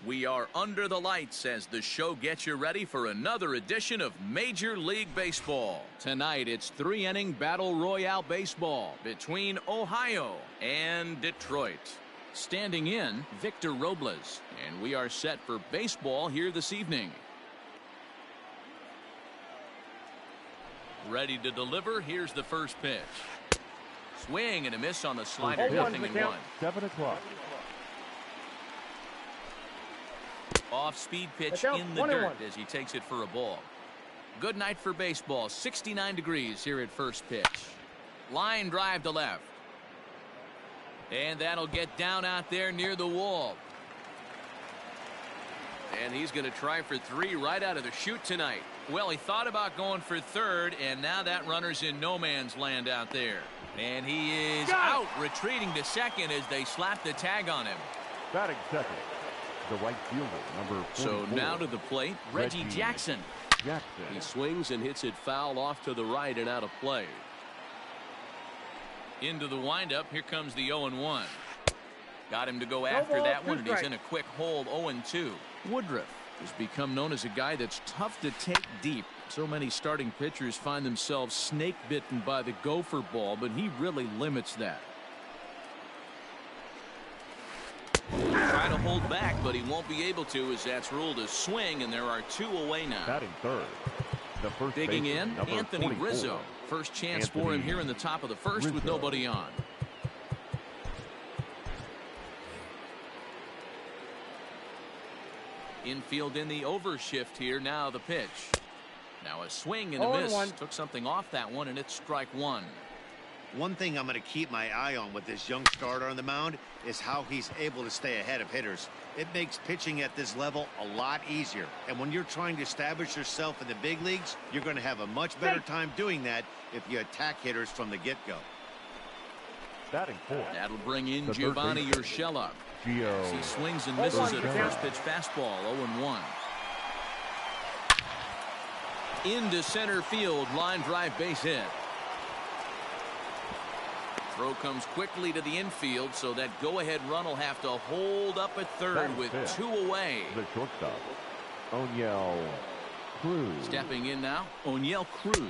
We are under the lights as the show gets you ready for another edition of Major League Baseball. Tonight, it's 3-inning Battle Royale baseball between Ohio and Detroit. Standing in, Victor Robles, and we are set for baseball here this evening. Ready to deliver, here's the first pitch. Swing and a miss on the slider, 0-1. 7 o'clock. Off-speed pitch in the dirt as he takes it for a ball. Good night for baseball. 69 degrees here at first pitch. Line drive to left. And that'll get down out there near the wall. And he's going to try for 3 right out of the chute tonight. Well, he thought about going for third, and now that runner's in no man's land out there. And he is out, retreating to second as they slap the tag on him. Batting second, the right fielder, number 44. So now to the plate, Reggie Jackson. He swings and hits it foul off to the right and out of play. Into the windup, here comes the 0-1. Got him to go after that one, and he's in a quick hold, 0-2. Woodruff has become known as a guy that's tough to take deep. So many starting pitchers find themselves snake bitten by the gopher ball, but he really limits that. Try to hold back, but he won't be able to, as that's ruled a swing, and there are 2 away now. Batting third, the first digging baseman, in, Anthony 24. Rizzo. First chance for him here in the top of the first with nobody on. Infield in the overshift here. Now the pitch. Now a swing and a miss. Took something off that one, and it's strike 1. One thing I'm going to keep my eye on with this young starter on the mound is how he's able to stay ahead of hitters. It makes pitching at this level a lot easier. And when you're trying to establish yourself in the big leagues, you're going to have a much better time doing that if you attack hitters from the get-go. Batting fourth. That'll bring in Giovanni Urshela. He swings and misses at a first pitch fastball, 0-1. Into center field, line drive, base hit. Throw comes quickly to the infield, so that go-ahead run will have to hold up at third with 2 away. The shortstop, O'Neill Cruz. Stepping in now, O'Neill Cruz,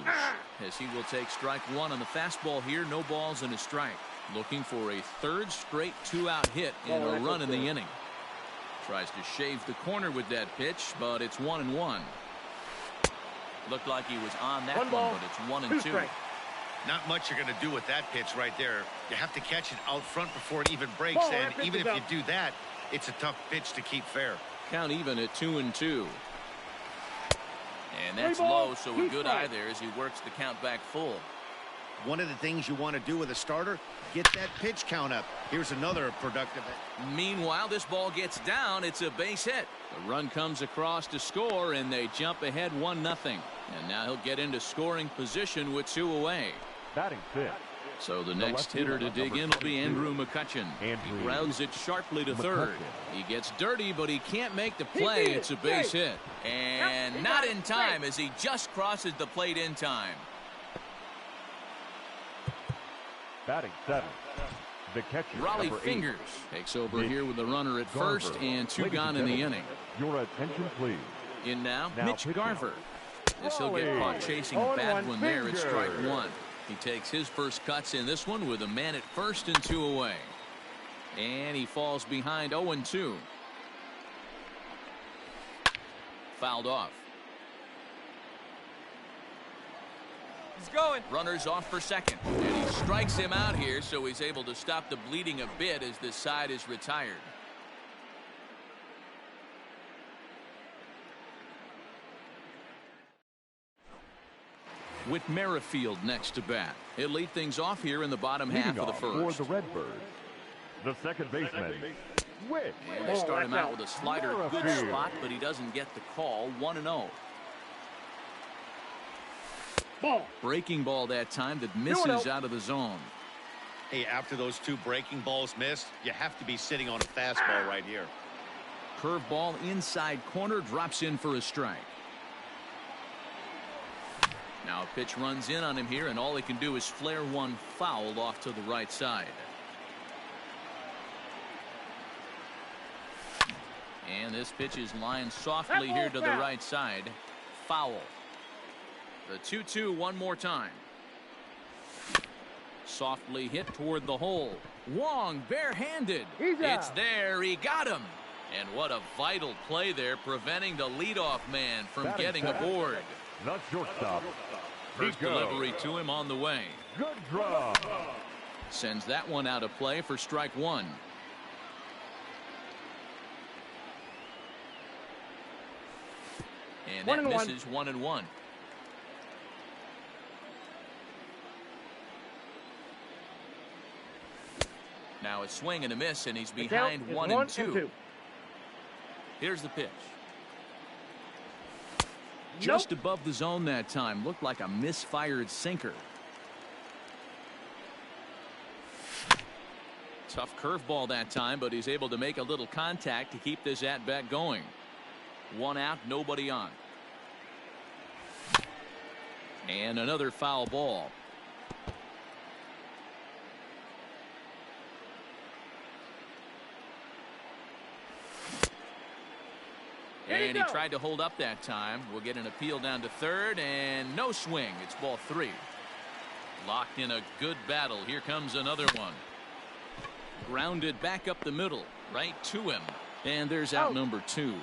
as he will take strike 1 on the fastball here. No balls and a strike. Looking for a third straight 2-out hit and a run in the inning. Tries to shave the corner with that pitch, but it's 1-1. Looked like he was on that one, but it's 1-2. Not much you're going to do with that pitch right there. You have to catch it out front before it even breaks, and even if you do that, it's a tough pitch to keep fair. Count even at 2-2. And that's low, so a good eye there as he works the count back full. One of the things you want to do with a starter, get that pitch count up. Here's another productive hit. Meanwhile, this ball gets down. It's a base hit. The run comes across to score, and they jump ahead 1-0. And now he'll get into scoring position with 2 away. Batting fifth. So the next hitter to dig in will be Andrew McCutchen. He grounds it sharply to third. He gets dirty, but he can't make the play. It's a base hit. And not in time, as he just crosses the plate in time. Batting seventh, the catcher, Raleigh Fingers takes over here with the runner at first and 2 gone in the inning. Your attention, please. In now Mitch Garver. As he'll get caught chasing a bad one there at strike 1. He takes his first cuts in this one with a man at first and 2 away. And he falls behind 0-2. Fouled off. He's going. Runners off for second. And he strikes him out here, so he's able to stop the bleeding a bit as this side is retired. With Merrifield next to bat. He'll lead things off here in the bottom half of the first. For the Redbirds, the second baseman, Witt. And they start him out with a slider. Good spot, but he doesn't get the call. 1-0. Breaking ball that time that misses out of the zone. Hey, after those 2 breaking balls missed, you have to be sitting on a fastball right here. Curveball inside corner, drops in for a strike. Now a pitch runs in on him here, and all he can do is flare one foul off to the right side. And this pitch is lined softly here to the right side. Foul. The 2-2 one more time. Softly hit toward the hole. Wong barehanded. It's there. He got him. And what a vital play there, preventing the leadoff man from getting aboard. Not shortstop. First delivery to him on the way. Good draw. Sends that one out of play for strike one. And that misses 1-1. Now a swing and a miss, and he's behind 1-2. Here's the pitch. Just above the zone that time. Looked like a misfired sinker. Tough curveball that time, but he's able to make a little contact to keep this at-bat going. One out, nobody on. And another foul ball. And he tried to hold up that time. We'll get an appeal down to third, and no swing. It's ball three. Locked in a good battle. Here comes another one. Grounded back up the middle, right to him. And there's out number two.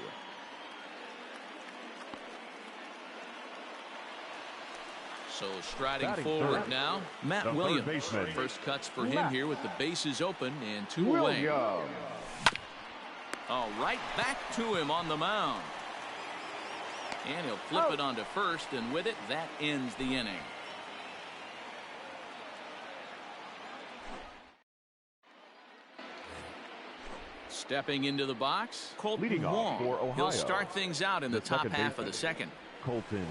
So striding forward now, Matt Williams. First cuts for him here with the bases open and two away. Oh, right back to him on the mound. And he'll flip it onto first, and with it, that ends the inning. Stepping into the box, Colton Wong. He'll start things out in the top half of the second. Colton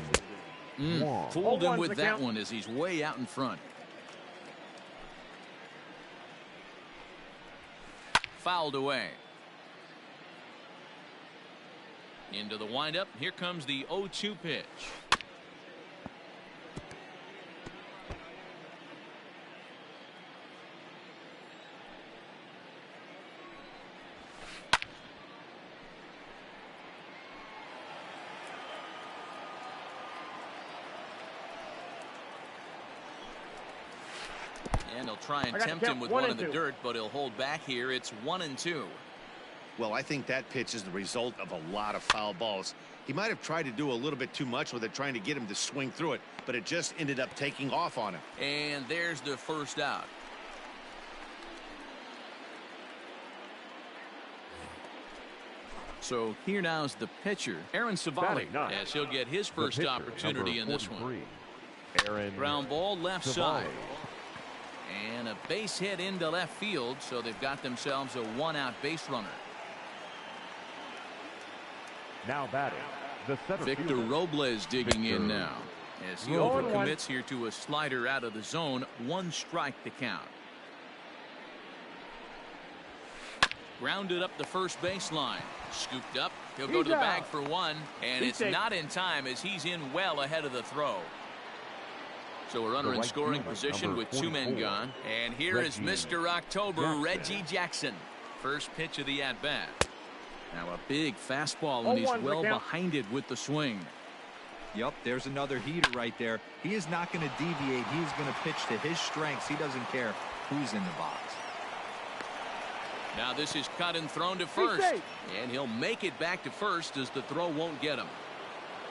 Wong. Fooled him with that one as he's way out in front. Fouled away. Into the windup. Here comes the 0-2 pitch. And he'll try and tempt him with one in the dirt, but he'll hold back here. It's 1-2. Well, I think that pitch is the result of a lot of foul balls. He might have tried to do a little bit too much with it, trying to get him to swing through it, but it just ended up taking off on him. And there's the first out. So here now is the pitcher, Aaron Savali, as he'll get his first opportunity in this one. Ground ball left side. And a base hit into left field, so they've got themselves a one-out base runner. Now batting, the center Victor fielder. Robles digging in now as he overcommits here to a slider out of the zone. One strike to count. Grounded up the first baseline. Scooped up. He'll go to the bag for one, and it's not in time as he's in well ahead of the throw. So a runner in scoring position with two men gone. And here is Mr. October, Reggie Jackson. First pitch of the at-bat. Now a big fastball, and he's well behind it with the swing. Yep, there's another heater right there. He is not going to deviate. He's going to pitch to his strengths. He doesn't care who's in the box. Now this is cut and thrown to first. And he'll make it back to first as the throw won't get him.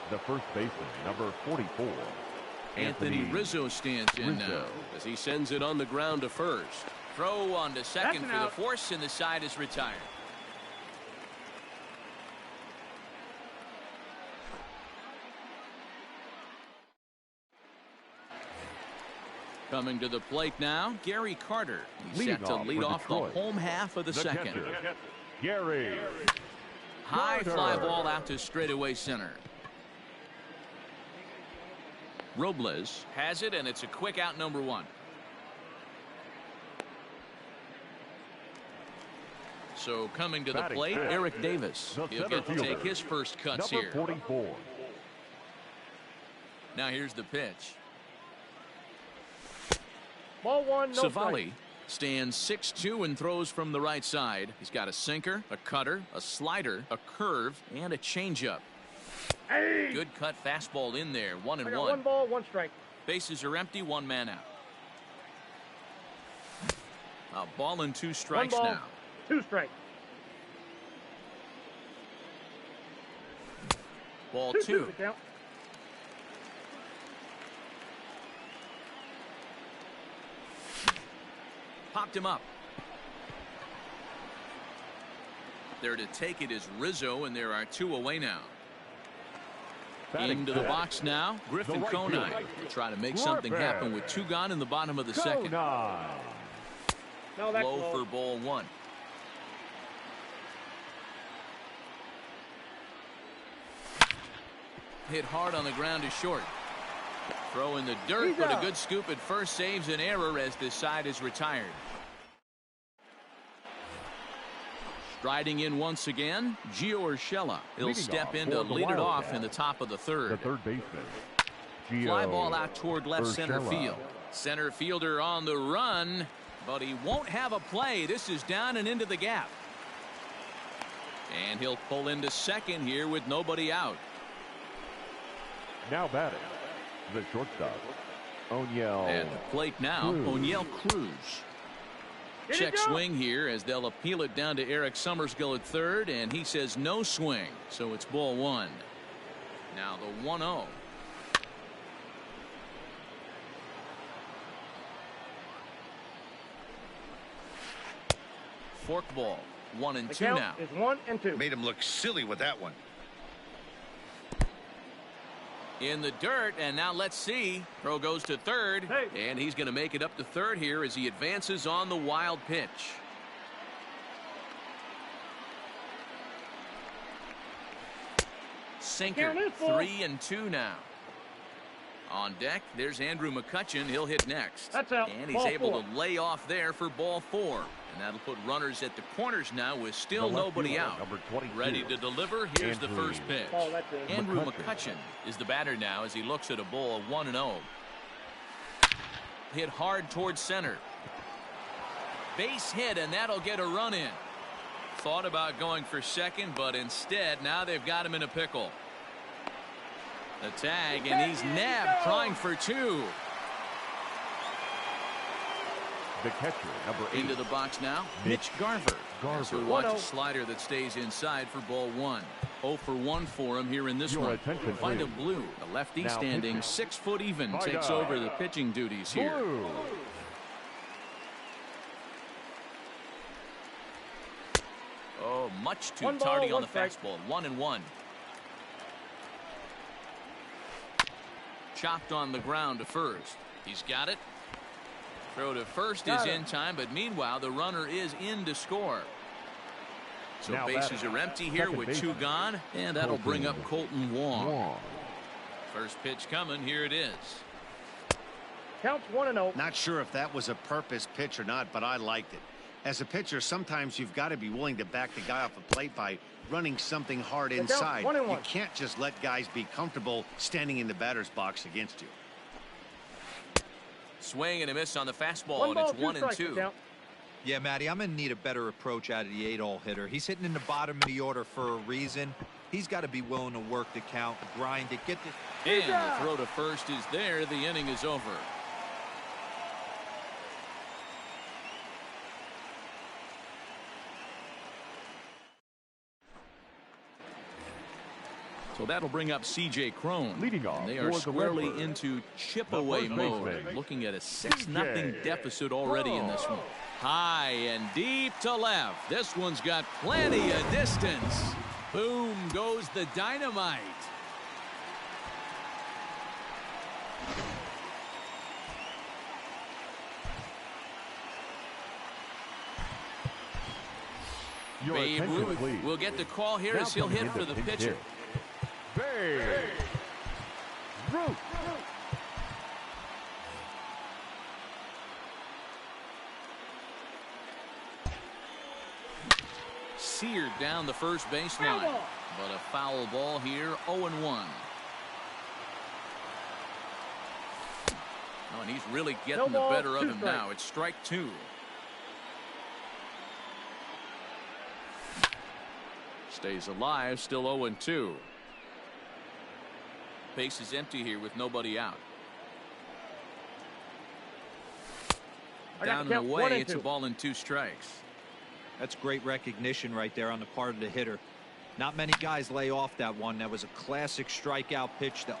The first baseman, number 44. Anthony Rizzo stands in now as he sends it on the ground to first. Throw on to second for the force, and the side is retired. Coming to the plate now, Gary Carter. He's set to lead off the home half of the second. Gary High fly ball out to straightaway center. Robles has it, and it's a quick out, number one. So coming to the plate, Eric Davis. He'll get to take his first cuts here. 44. Now here's the pitch. Ball one, no Savali Stands 6'2" and throws from the right side. He's got a sinker, a cutter, a slider, a curve, and a changeup. Hey. Good cut fastball in there. 1-1. 1 ball, 1 strike. Bases are empty, 1 man out. A ball and 2 strikes 1 ball, now. 2 strikes. Ball 2-2 2. the count. Popped him up. There to take it is Rizzo, and there are 2 away now. Into the box now, Griffin Conine will try to make something happen with 2 gone in the bottom of the second. No, that's Low for ball 1. Hit hard on the ground to short. Throw in the dirt, but a good scoop at first saves an error as this side is retired. Striding in once again, Gio Urshela. He'll step in to lead it off in the top of the third. The third baseman, Fly ball out toward left center field. Center fielder on the run, but he won't have a play. This is down and into the gap. And he'll pull into second here with nobody out. Now batting, the shortstop, O'Neill. At the plate now, O'Neill Cruz. Check swing here as they'll appeal it down to Eric Summerskill at third, and he says no swing, so it's ball 1. Now the 1-0. Fork ball, 1-2 now. Is 1-2. Made him look silly with that one. In the dirt, and now let's see. Throw goes to third, and he's going to make it up to third here as he advances on the wild pitch. Sinker, 3-2 now. On deck, there's Andrew McCutchen. He'll hit next. That's out. And he's able to lay off there for ball 4. And that'll put runners at the corners now with still nobody out. Ready to deliver. Here's the first pitch. Andrew McCutchen is the batter now as he looks at a ball 1-0. Hit hard towards center. Base hit, and that'll get a run in. Thought about going for second, but instead now they've got him in a pickle. The tag, and he's nabbed trying for 2. The catcher, number 8. Into the box now, Mitch Garver. So watch a slider that stays inside for ball 1. 0 for 1 for him here in this one. Find a blue. The lefty standing 6 foot even takes over the pitching duties here. Blue. Oh, much too tardy on the fastball. 1-1. Chopped on the ground to first. He's got it. Throw to first is in time, but meanwhile the runner is in to score. So now bases are empty here with 2 gone, and that'll bring up Colton Wong. First pitch coming. Here it is. Counts 1-0. Not sure if that was a purpose pitch or not, but I liked it. As a pitcher, sometimes you've got to be willing to back the guy off the plate by running something hard inside. You can't just let guys be comfortable standing in the batter's box against you. Swing and a miss on the fastball, and it's 1-2. Yeah, Matty, I'm going to need a better approach out of the 8-hole hitter. He's hitting in the bottom of the order for a reason. He's got to be willing to work the count, grind it, get this. And the throw to first is there. The inning is over. So that'll bring up C.J. Cron. Leading off, and they are squarely into chip-away mode, looking at a 6-0 deficit already in this one. High and deep to left. This one's got plenty of distance. Boom goes the dynamite. Babe Ruth will get the call here as he'll hit for the pitcher. Babe Ruth. Seared down the first baseline, but a foul ball here. 0-1. Oh, and he's really getting the better of him now. It's strike 2. Stays alive, still 0-2. Base is empty here with nobody out. Down and away, it's a ball and 2 strikes. That's great recognition right there on the part of the hitter. Not many guys lay off that one. That was a classic strikeout pitch. To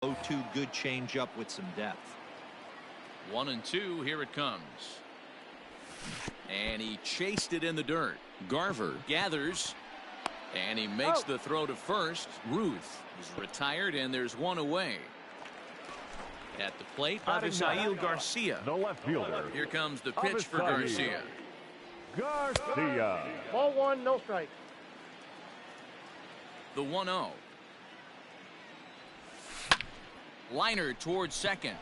0-2 good changeup with some depth. 1-2, here it comes. And he chased it in the dirt. Garver gathers, and he makes the throw to first. Ruth is retired, and there's one away. At the plate, Avisail Garcia. The left fielder. Here comes the pitch for Garcia. Garcia. Ball 1, no strike. The 1-0. Liner towards second.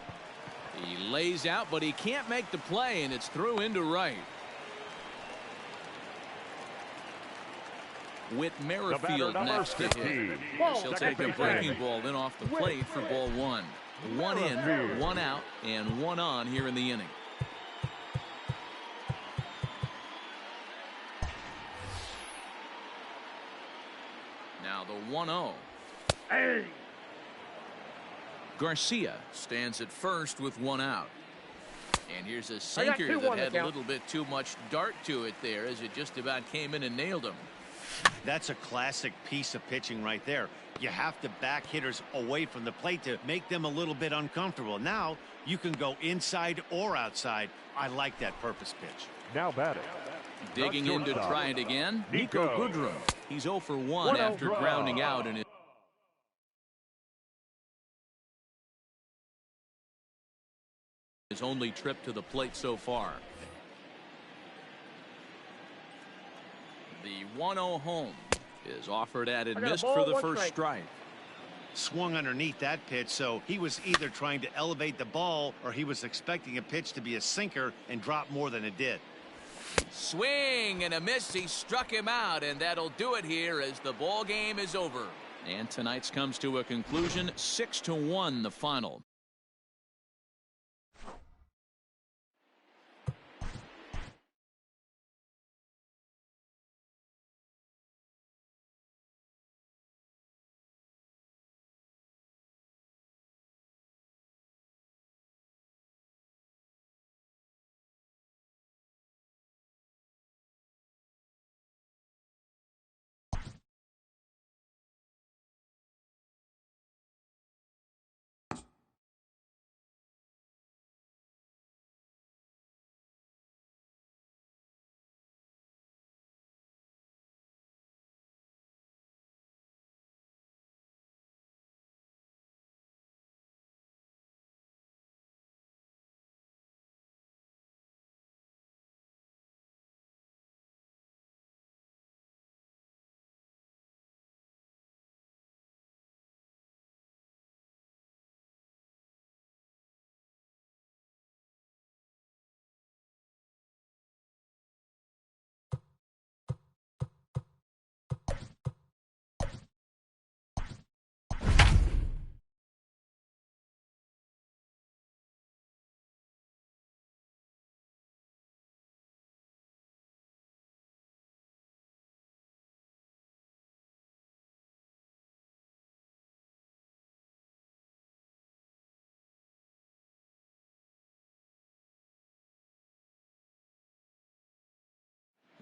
He lays out, but he can't make the play, and it's through into right. With Merrifield next to hit. He'll take a breaking ball in off the plate for ball 1. 1 in, 1 out, and 1 on here in the inning. Now the 1-0. Hey. Garcia stands at first with 1 out. And here's a sinker that had a little bit too much dart to it there as it just about came in and nailed him. That's a classic piece of pitching right there. You have to back hitters away from the plate to make them a little bit uncomfortable. Now you can go inside or outside. I like that purpose pitch. Now batting. Digging in to try it again, Nico Goodrum. He's 0 for 1 after grounding out in his only trip to the plate so far. The 1-0 home is offered at and missed for the first strike. Swung underneath that pitch, so he was either trying to elevate the ball or he was expecting a pitch to be a sinker and drop more than it did. Swing and a miss. He struck him out, and that'll do it here as the ball game is over. And tonight's comes to a conclusion, 6-1 the final.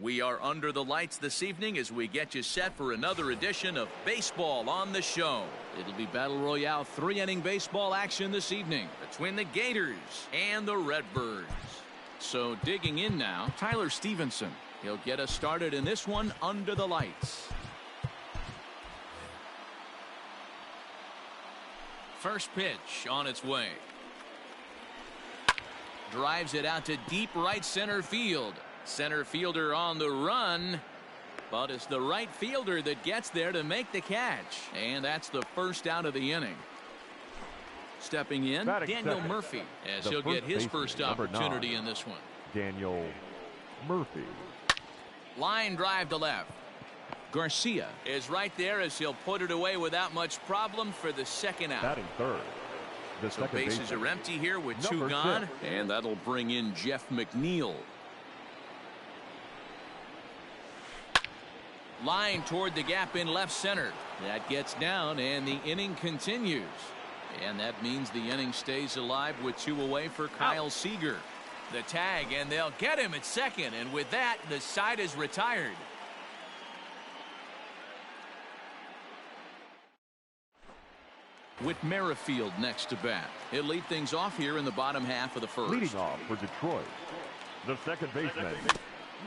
We are under the lights this evening as we get you set for another edition of Baseball on the Show. It'll be Battle Royale 3-inning baseball action this evening between the Gators and the Redbirds. So digging in now, Tyler Stevenson. He'll get us started in this one under the lights. First pitch on its way. Drives it out to deep right center field. Center fielder on the run, but it's the right fielder that gets there to make the catch, and that's the first out of the inning. Stepping in, Daniel Murphy, as he'll get his first opportunity in this one. Daniel Murphy. Line drive to left. Garcia is right there as he'll put it away without much problem for the second out. Batting third. The So second bases baseman. are empty here with Number 2 gone. 6. And that'll bring in Jeff McNeil. Line toward the gap in left center. That gets down and the inning continues. And that means the inning stays alive with 2 away for Kyle Seager. The tag, and they'll get him at second. And with that, the side is retired. With Merrifield next to bat. He'll lead things off here in the bottom half of the first. Leading off for Detroit. The second baseman.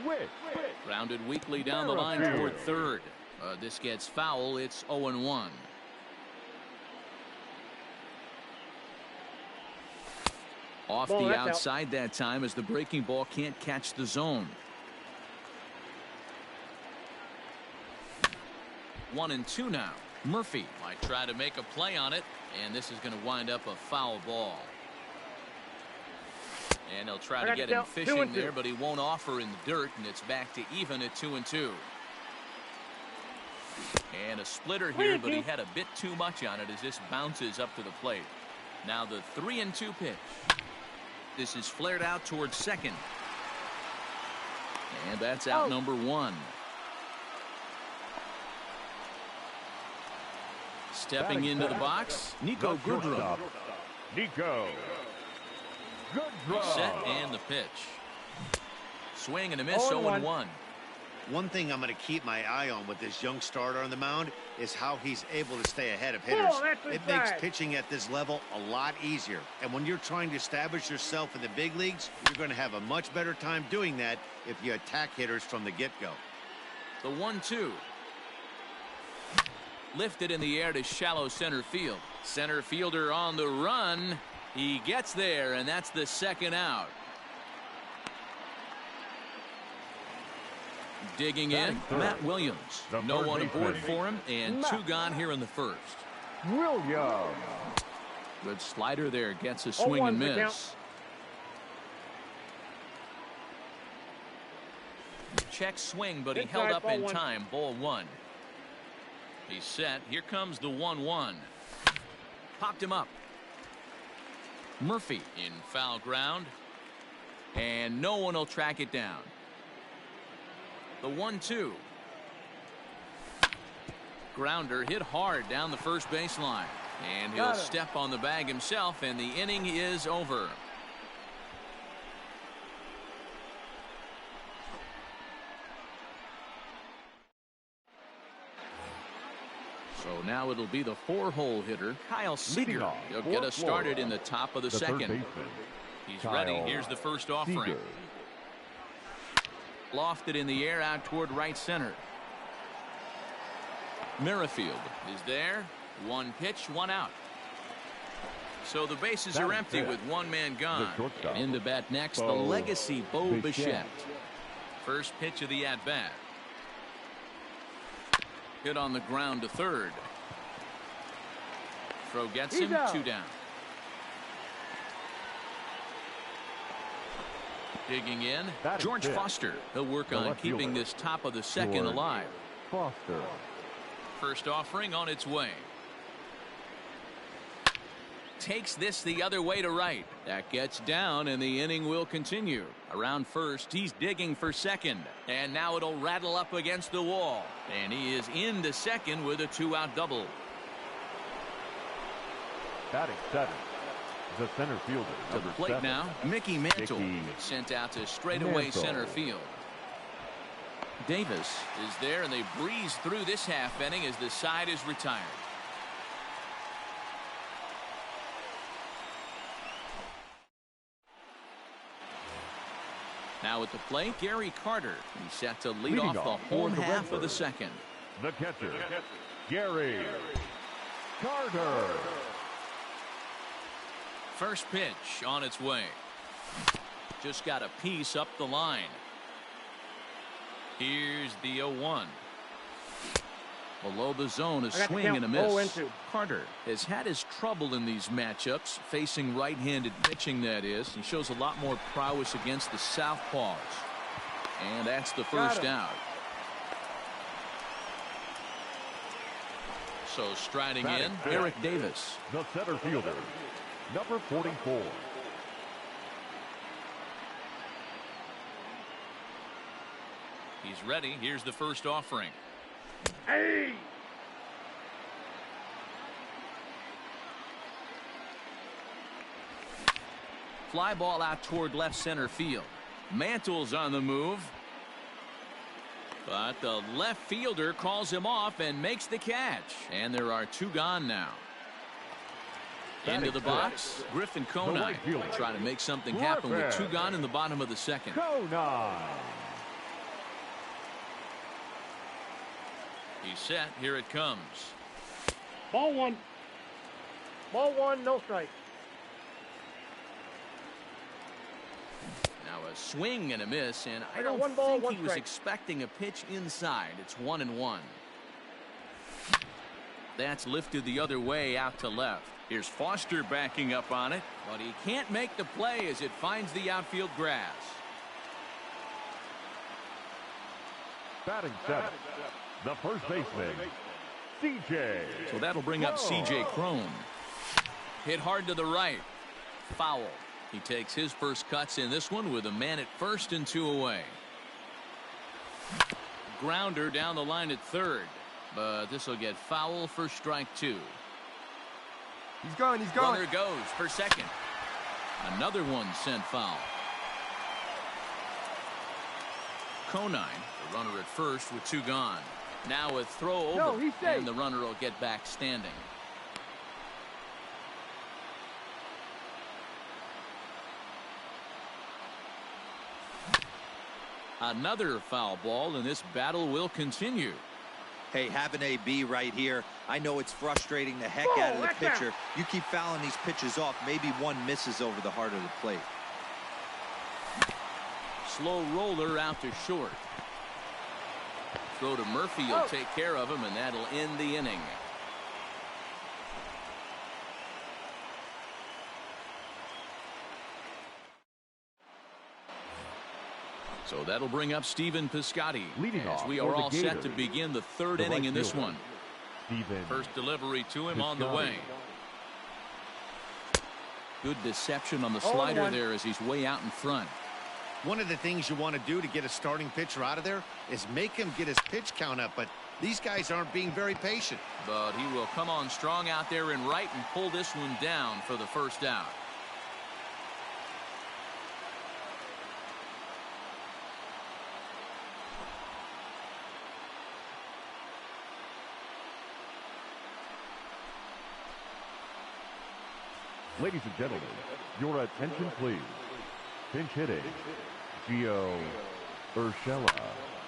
Witt. Grounded weakly down the line toward third. This gets foul. It's 0-1. Off Ball, the that's out. outside that time as the breaking ball can't catch the zone. 1-2 now. Murphy might try to make a play on it, and this is going to wind up a foul ball. And they'll try to get him fishing there, but he won't offer in the dirt, and it's back to even at 2-2. And a splitter here, but he had a bit too much on it as this bounces up to the plate. Now the 3-2 pitch. This is flared out towards second. And that's out number 1. Stepping into the box, Nico Goodrum. Nico Goodrum. Set and the pitch. Swing and a miss, 0-1. One thing I'm going to keep my eye on with this young starter on the mound is how he's able to stay ahead of hitters. It makes pitching at this level a lot easier. And when you're trying to establish yourself in the big leagues, you're going to have a much better time doing that if you attack hitters from the get-go. The 1-2. Lifted in the air to shallow center field. Center fielder on the run. He gets there, and that's the second out. Digging in, Matt Williams. No one aboard for him, and 2 gone here in the first. Williams. Good slider there, gets a swing and miss. Check swing, but he held up in time. Ball 1. He's set. Here comes the 1-1. Popped him up. Murphy in foul ground. And no one will track it down. The 1-2. Grounder hit hard down the first baseline. And he'll step on the bag himself, and the inning is over. So now it'll be the 4-hole hitter, Kyle Seager. He'll get us started in the top of the second. He's ready. Here's the first offering. Lofted in the air out toward right center. Merrifield is there. 1 pitch, 1 out. So the bases are empty with 1 man gone. And in to bat next, the legacy Bo Bichette. First pitch of the at-bat. Hit on the ground to third. Throw gets him, 2 down. Digging in, George Foster. He'll work on keeping this top of the second alive. Foster. First offering on its way. Takes this the other way to right. That gets down, and the inning will continue. Around first, he's digging for second. And now it'll rattle up against the wall. And he is into second with a 2-out double. Batting 7. The center fielder. To the plate 7. Now, Mickey Mantle. Sent out to straightaway center field. Davis is there, and they breeze through this half inning as the side is retired. Now at the plate, Gary Carter. He's set to lead off the whole half of the second. The catcher, Gary Carter. First pitch on its way. Just got a piece up the line. Here's the 0-1. Below the zone, a swing and a miss. Carter has had his trouble in these matchups, facing right-handed pitching, that is. He shows a lot more prowess against the southpaws. And that's the first out. So striding in, Eric Davis. The center fielder, number 44. He's ready. Here's the first offering. Hey! Fly ball out toward left center field. Mantle's on the move. But the left fielder calls him off and makes the catch. And there are two gone now. Into the box, Griffin Conine trying to make something happen with two gone in the bottom of the second. Conine. He's set. Here it comes. Ball one. Ball one, no strike. Now a swing and a miss, and I I got don't one ball, think one he was strike. expecting a pitch inside. It's 1-1. That's lifted the other way out to left. Here's Foster backing up on it, but he can't make the play as it finds the outfield grass. Batting seventh, the first baseman, C.J. So that'll bring up C.J. Cron. Hit hard to the right. Foul. He takes his first cuts in this one with a man at first and two away. Grounder down the line at third, but this will get foul for strike two. He's going. He's going. Runner goes for second. Another one sent foul. Conine, the runner at first with two gone. Now a throw over, No, he's safe. and the runner will get back standing. Another foul ball, and this battle will continue. Hey, have an AB right here. I know it's frustrating the heck out of the pitcher. You keep fouling these pitches off. Maybe one misses over the heart of the plate. Slow roller out to short. Throw to Murphy will take care of him, and that'll end the inning. So that'll bring up Stephen Piscotty. Leading as off we for are the all set to Gators, begin the third the inning right in this fielder, one. Stephen First delivery to him on the Piscotty. way. Good deception on the 0-1. slider there as he's way out in front. One of the things you want to do to get a starting pitcher out of there is make him get his pitch count up, but these guys aren't being very patient. But he will come on strong out there in right and pull this one down for the first out. Ladies and gentlemen, your attention please. Pinch hitting, Gio Urshela.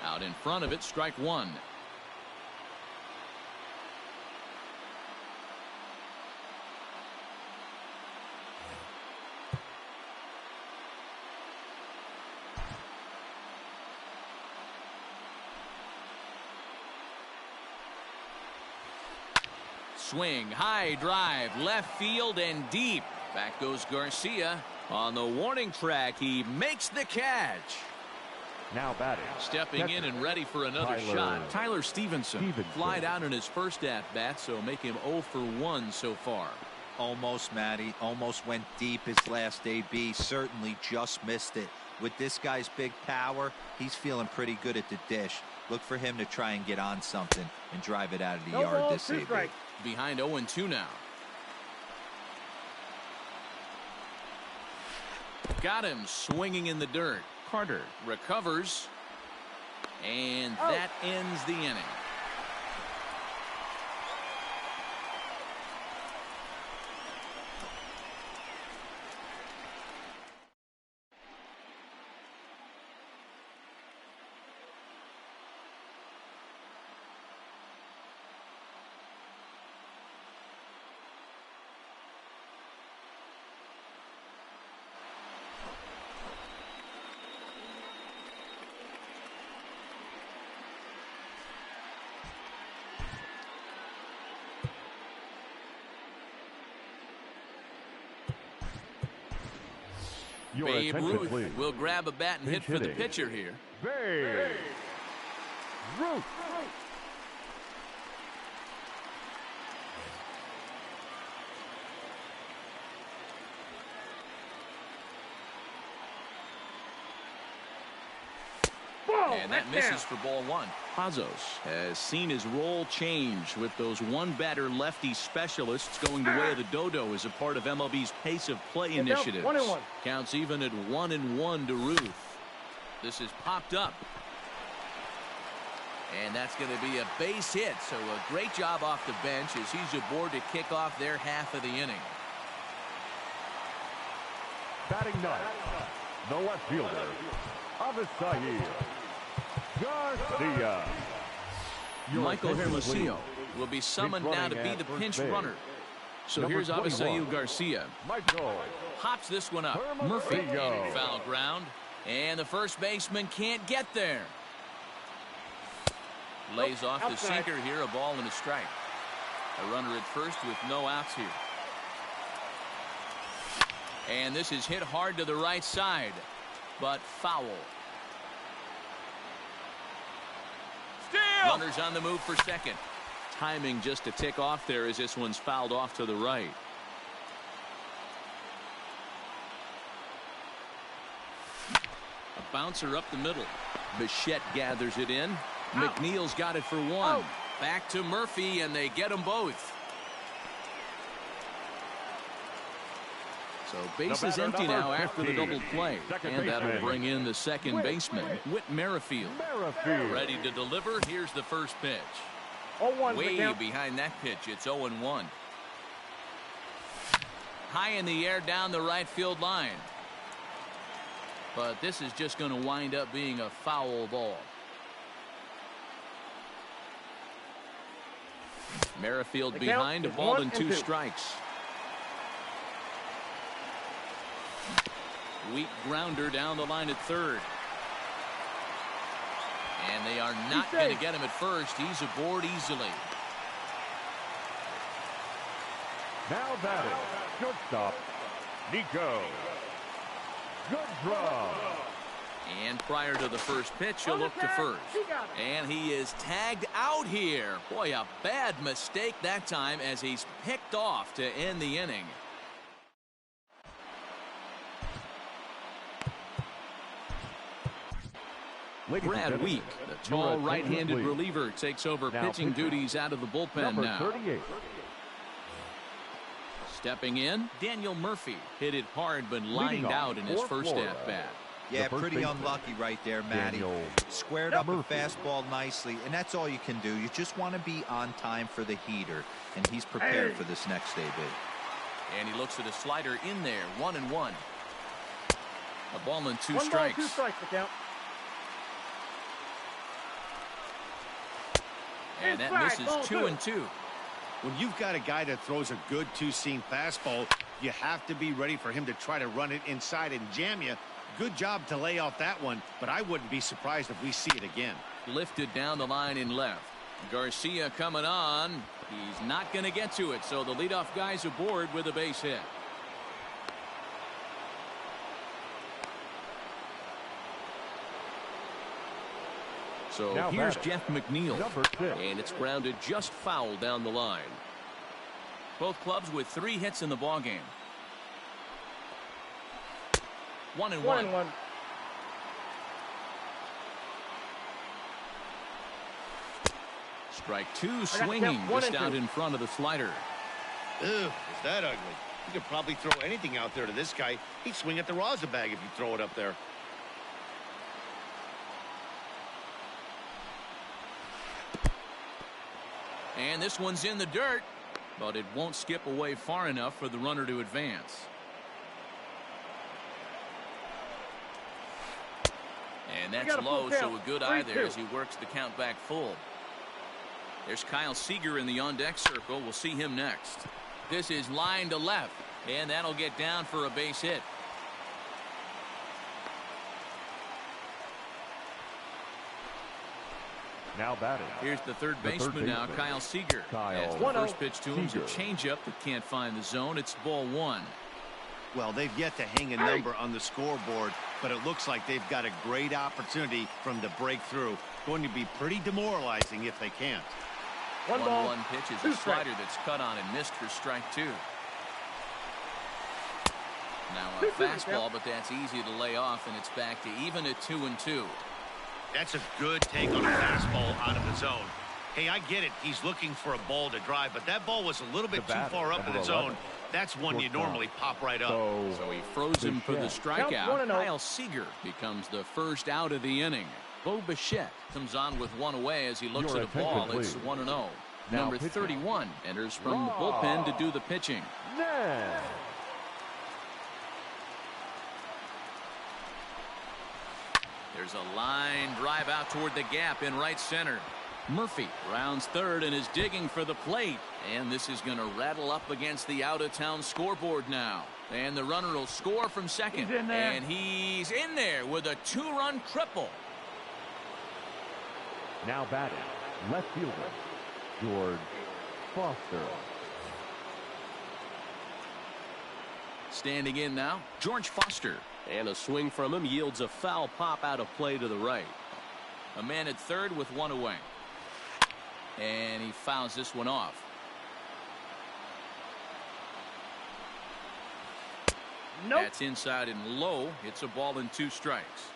Out in front of it, strike one. Swing, high drive, left field and deep. Back goes Garcia. On the warning track, he makes the catch. Now batting. Stepping in and ready for another shot. Tyler Stevenson flied out in his first at-bat, so make him 0 for 1 so far. Almost, Matty. Almost went deep his last AB. Certainly just missed it. With this guy's big power, he's feeling pretty good at the dish. Look for him to try and get on something and drive it out of the No yard ball, this two AB. strikes. Behind 0-2 now. Got him swinging in the dirt. Carter recovers. And that ends the inning. Your Babe attention Ruth please. will grab a bat and hit Pinch for the hitting. pitcher here. Bay. Root. And that misses for ball one. Pazos has seen his role change with those one-batter lefty specialists going the way of the dodo as a part of MLB's pace of play initiatives. 1-1. Counts even at 1-1 to Ruth. This is popped up. And that's going to be a base hit. So a great job off the bench as he's aboard to kick off their half of the inning. Batting ninth, the left fielder, Avisail Garcia. Michael Hermosillo will be summoned now to be the pinch runner. So here's Avisail Garcia. Michael. Hops this one up. Murphy in foul ground. And the first baseman can't get there. Lays off the sinker here, a ball and a strike. A runner at first with no outs here. And this is hit hard to the right side, but foul. Steal! Runners on the move for second. Timing just to tick off there as this one's fouled off to the right. A bouncer up the middle. Bichette gathers it in. McNeil's got it for one. Back to Murphy, and they get them both. So base is empty now after the double play. And that'll bring in the second baseman, Whit Merrifield. Ready to deliver. Here's the first pitch. Way behind that pitch. It's 0-1. High in the air down the right field line. But this is just going to wind up being a foul ball. Merrifield behind, a ball and 2 strikes. Weak grounder down the line at third. And they are not going to get him at first. He's aboard easily. Now batting, shortstop, Nico. Good draw. And prior to the first pitch, he'll look to first. And he is tagged out here. Boy, a bad mistake that time as he's picked off to end the inning. Brad Week, the tall right-handed reliever, takes over pitching duties out of the bullpen now. 38. Stepping in, Daniel Murphy hit it hard but lined out in his first at-bat. Yeah, pretty unlucky right there, Matty. Squared up a fastball nicely, and that's all you can do. You just want to be on time for the heater, and he's prepared for this next AB. And he looks at a slider in there, 1-1. A ball and 2 1 strikes. ball, 2 strikes the count. And that misses 2-2. When you've got a guy that throws a good two-seam fastball, you have to be ready for him to try to run it inside and jam you. Good job to lay off that one, but I wouldn't be surprised if we see it again. Lifted down the line in left. Garcia coming on. He's not going to get to it, so the leadoff guy's aboard with a base hit. So now here's Jeff McNeil, #6. and it's grounded just foul down the line. Both clubs with 3 hits in the ballgame. 1-1. Strike 2 swinging just out in front of the slider. Ugh, is that ugly? You could probably throw anything out there to this guy. He'd swing at the rosin bag if you throw it up there. And this one's in the dirt, but it won't skip away far enough for the runner to advance. And that's low, so a good eye there as he works the count back full. There's Kyle Seager in the on-deck circle. We'll see him next. This is line to left, and that'll get down for a base hit. Now batting. Here's the third baseman now, Kyle Seager. As the first pitch to him is a changeup that can't find the zone. It's ball 1. Well, they've yet to hang a number on the scoreboard, but it looks like they've got a great opportunity from the breakthrough. Going to be pretty demoralizing if they can't. 1-1 pitch is a slider that's cut on and missed for strike 2. Now a fastball, but that's easy to lay off, and it's back to even at 2-2. That's a good take on a fastball out of the zone. Hey, I get it. He's looking for a ball to drive, but that ball was a little bit too far up in the zone. That's one you normally pop right up. So he froze him for the strikeout. Kyle Seager becomes the first out of the inning. Bo Bichette comes on with one away as he looks at a ball. It's 1-0. Number 31 enters from the bullpen to do the pitching. There's a line drive out toward the gap in right center. Murphy rounds third and is digging for the plate. And this is going to rattle up against the out-of-town scoreboard now. And the runner will score from second. And he's in there with a 2-run triple. Now batting, left fielder, George Foster. Standing in now, George Foster. And a swing from him yields a foul pop out of play to the right. A man at third with one away. And he fouls this one off. Nope. That's inside and low. It's a ball and 2 strikes.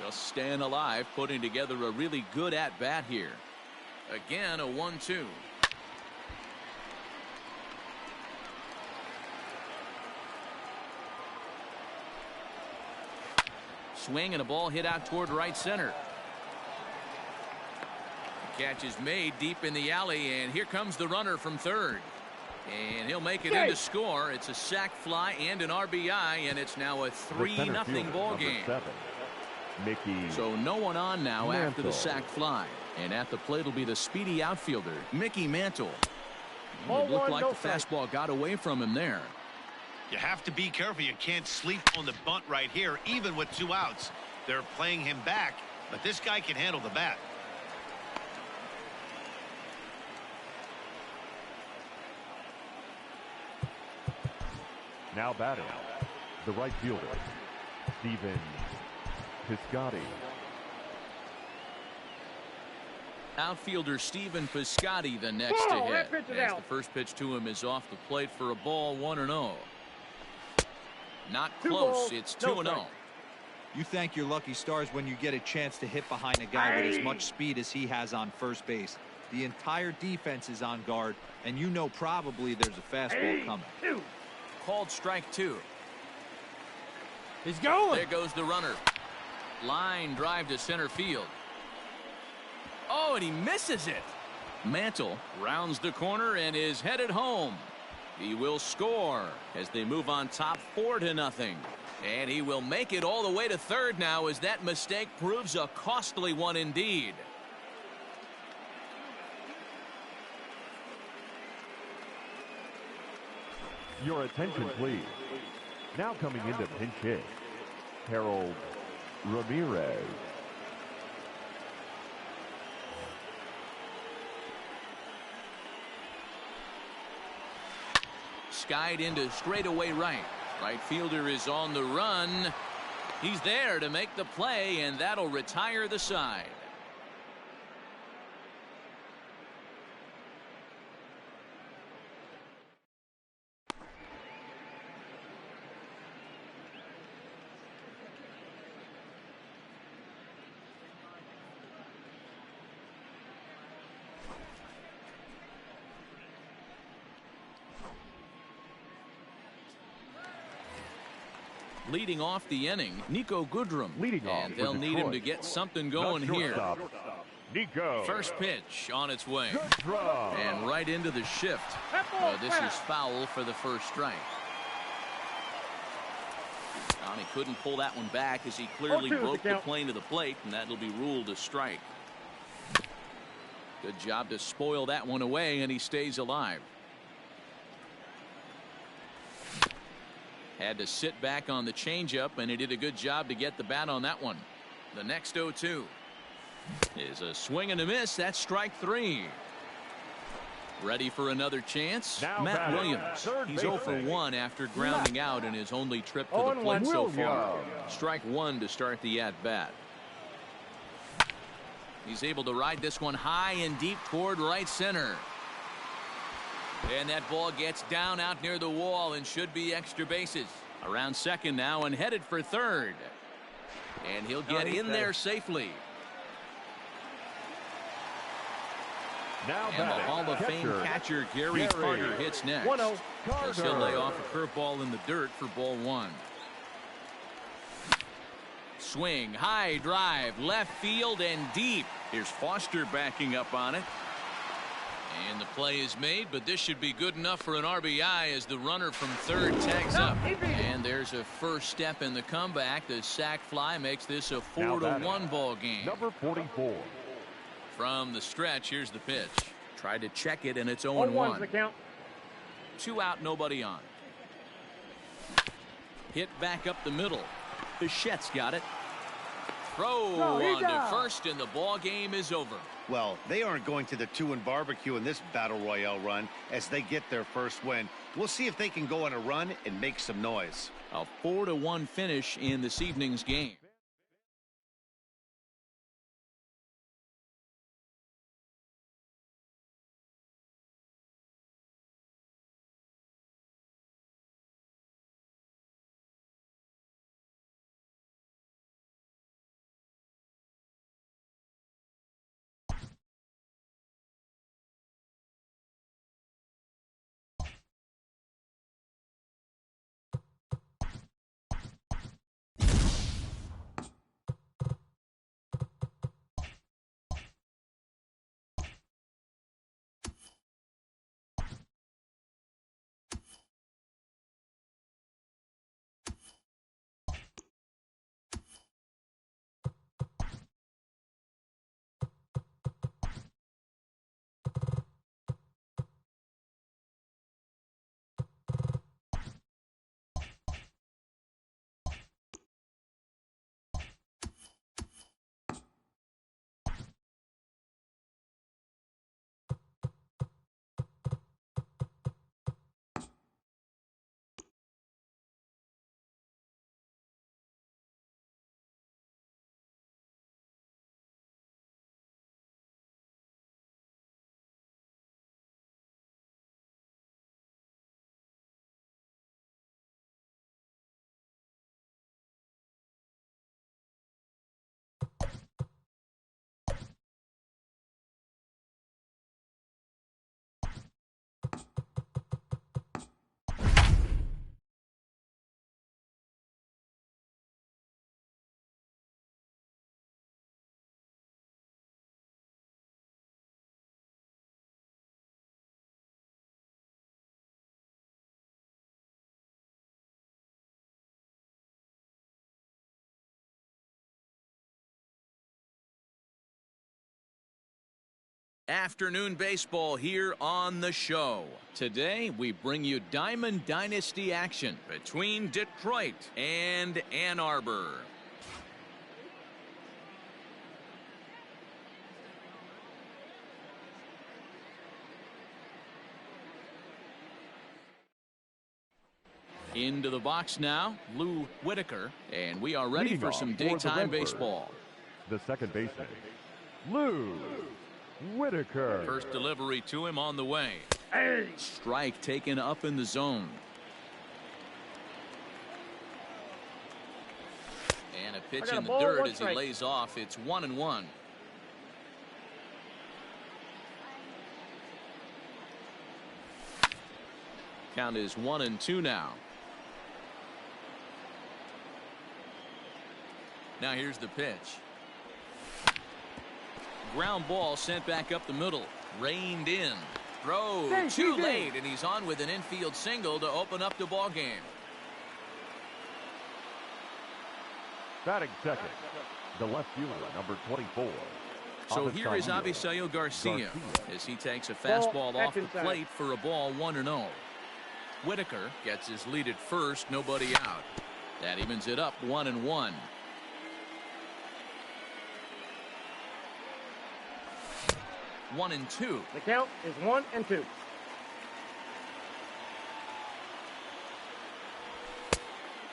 Just staying alive, putting together a really good at-bat here. Again, a 1-2. Swing and a ball hit out toward right center. The catch is made deep in the alley, and here comes the runner from third. And he'll make it in to score. It's a sac fly and an RBI, and it's now a 3-0 ball game. So no one on now after the sac fly. And at the plate will be the speedy outfielder, Mickey Mantle. It looked like the fastball got away from him there. You have to be careful. You can't sleep on the bunt right here, even with 2 outs. They're playing him back, but this guy can handle the bat. Now batting, the right fielder, Stephen Piscotty. Outfielder Stephen Piscotty the next to hit. As the first pitch to him is off the plate for a ball, 1-0. Not close. It's 2-0. You thank your lucky stars when you get a chance to hit behind a guy with as much speed as he has on first base. The entire defense is on guard, and you know probably there's a fastball coming. Called strike 2. He's going. There goes the runner. Line drive to center field. Oh, and he misses it. Mantle rounds the corner and is headed home. He will score as they move on top 4-0. And he will make it all the way to third now as that mistake proves a costly one indeed. Your attention, please. Now coming into pinch hit, Harold Ramirez. Skied into straightaway right. Right fielder is on the run. He's there to make the play, and that'll retire the side. Leading off the inning, Nico Goodrum. And they'll need him to get something going here. Nico. First pitch on its way. Goodrum. And right into the shift. This is foul for the first strike. He couldn't pull that one back as he clearly broke the plane to the plate, and that'll be ruled a strike. Good job to spoil that one away, and he stays alive. Had to sit back on the changeup, and he did a good job to get the bat on that one. The next 0-2 is a swing and a miss. That's strike 3. Ready for another chance? Now Matt batting, Williams. third He's 0 for baseman. 1 after grounding out in his only trip to the 0-1 plate so Williams. far. Strike one to start the at-bat. He's able to ride this one high and deep toward right center. And that ball gets down out near the wall and should be extra bases. Around second now and headed for third. And he'll get in there safely. Now And the Hall of Fame catcher Gary Carter hits next. 1-0. As he'll lay off a curveball in the dirt for ball one. Swing, high drive, left field and deep. Here's Foster backing up on it. And the play is made, but this should be good enough for an RBI as the runner from third tags up. And there's a first step in the comeback. The sac fly makes this a 4-1 ball game. Number 44. From the stretch, here's the pitch. Tried to check it, and it's 0-1's the 0-1. count. 2 out, nobody on. Hit back up the middle. Bichette's got it. Throw on to first, and the ball game is over. Well, they aren't going to the 2-1 barbecue in this Battle Royale run as they get their first win. We'll see if they can go on a run and make some noise. A 4-1 finish in this evening's game. Afternoon baseball here on the show. Today we bring you Diamond Dynasty action between Detroit and Ann Arbor. Into the box now, Lou Whitaker, and we are ready Leading for off some for the daytime Redbirds, baseball. The second baseman, Lou Whitaker. First delivery to him on the way. Strike taken up in the zone. And a pitch in the dirt as he lays off. It's 1-1. Count is 1-2 now. Now here's the pitch. Ground ball sent back up the middle. Reined in. Throw too late, and he's on with an infield single to open up the ball game. Batting second, the left fielder, number 24. So here is Avisail Garcia as he takes a fastball off the plate for a ball 1-0. Whitaker gets his lead at first, nobody out. That evens it up 1-1. 1-2. The count is 1-2.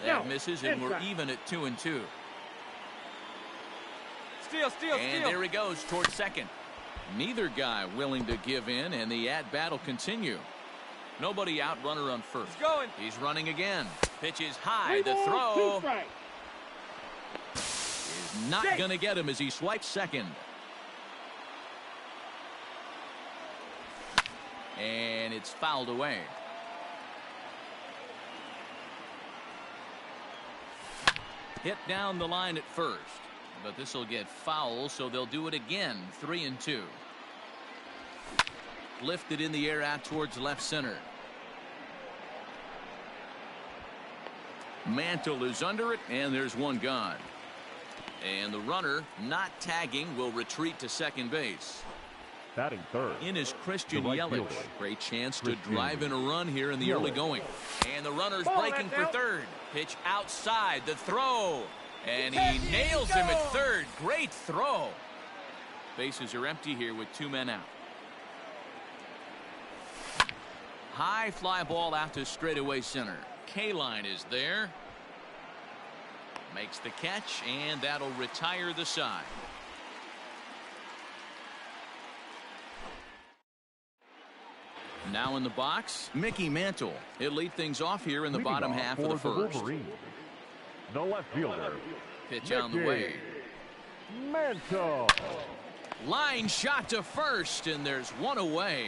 That misses, and we're even at 2-2. And there he goes towards second. Neither guy willing to give in, and the at-bat will continue. Nobody out, runner on first. He's running again. Pitch is high. The throw is not going to get him as he swipes second. And it's fouled away. Hit down the line at first, but this will get foul, so they'll do it again. 3-2. Lifted in the air out towards left center. Mantle is under it, and there's one gone. And the runner, not tagging, will retreat to second base. Batting third. In is Christian the right Yelich. fielder. Great chance to drive in a run here in the early going. And the runner's breaking for third. Pitch outside. The throw. And he nails him at third. Great throw. Bases are empty here with 2 men out. High fly ball out to straightaway center. K-line is there. Makes the catch, and that'll retire the side. Now in the box, Mickey Mantle. He'll lead things off here in the Leading bottom off half for of the first. Wolverines, the left fielder. Pitch on the Mickey way. Mantle. Line shot to first, and there's one away.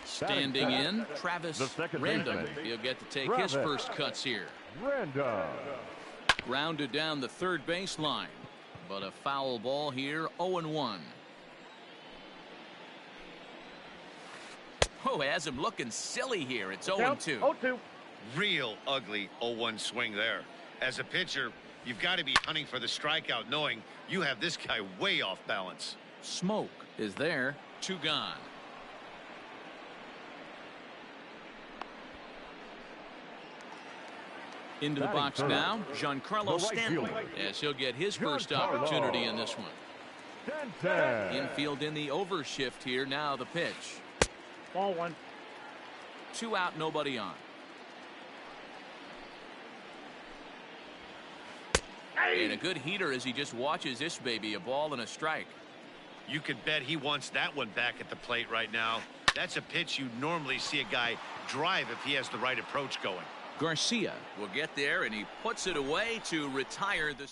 Standing in, Travis The second Random. baseman. He'll get to take his first cuts here. Random. Grounded down the third baseline, but a foul ball here. 0-1. Oh, has him looking silly here. It's 0-2. 0-2. Real ugly 0-1 swing there. As a pitcher, you've got to be hunting for the strikeout, knowing you have this guy way off balance. Smoke is there. 2 gone. Into the box now, Giancarlo The right Stanton, fielder. as he'll get his first Giancarlo. opportunity in this one. Stanton. Infield in the overshift here. Now the pitch. Ball 1. 2 out, nobody on. And a good heater as he just watches this baby. A ball and a strike. You could bet he wants that one back at the plate right now. That's a pitch you normally see a guy drive if he has the right approach going. Garcia will get there, and he puts it away to retire the.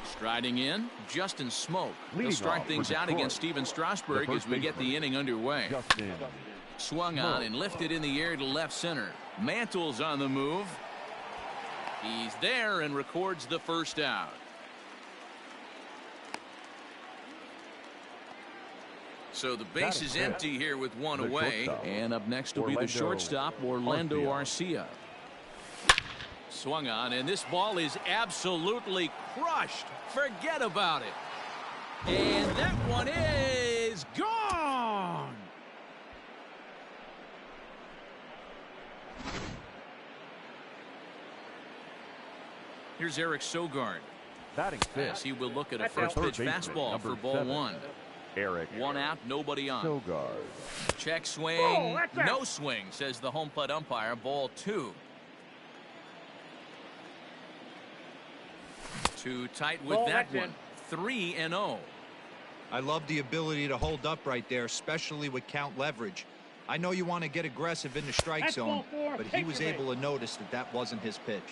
Striding in, Justin Smoke. He'll Leading start off things with out Detroit, against Steven Strasburg the as first we get the baseman. inning underway. Justin. Swung on and lifted in the air to left center. Mantle's on the move. He's there and records the first out. So the base is empty here with one The away. shortstop, And up next will be the Orlando shortstop, Orlando Arcia. Swung on, and this ball is absolutely crushed. Forget about it. And that one is gone. Here's Eric Sogard. Batting As fifth. he will look at a That's first third pitch baseman, fastball number for ball 7. 1. Eric. 1 out, nobody on. Sogard. Check swing. Oh, that's out. No swing, says the home plate umpire. Ball 2. Too tight with Ball, that that's one. 3-0. I love the ability to hold up right there, especially with count leverage. I know you want to get aggressive in the strike That's zone, ball 4. but he was Take your able to notice that that wasn't his pitch.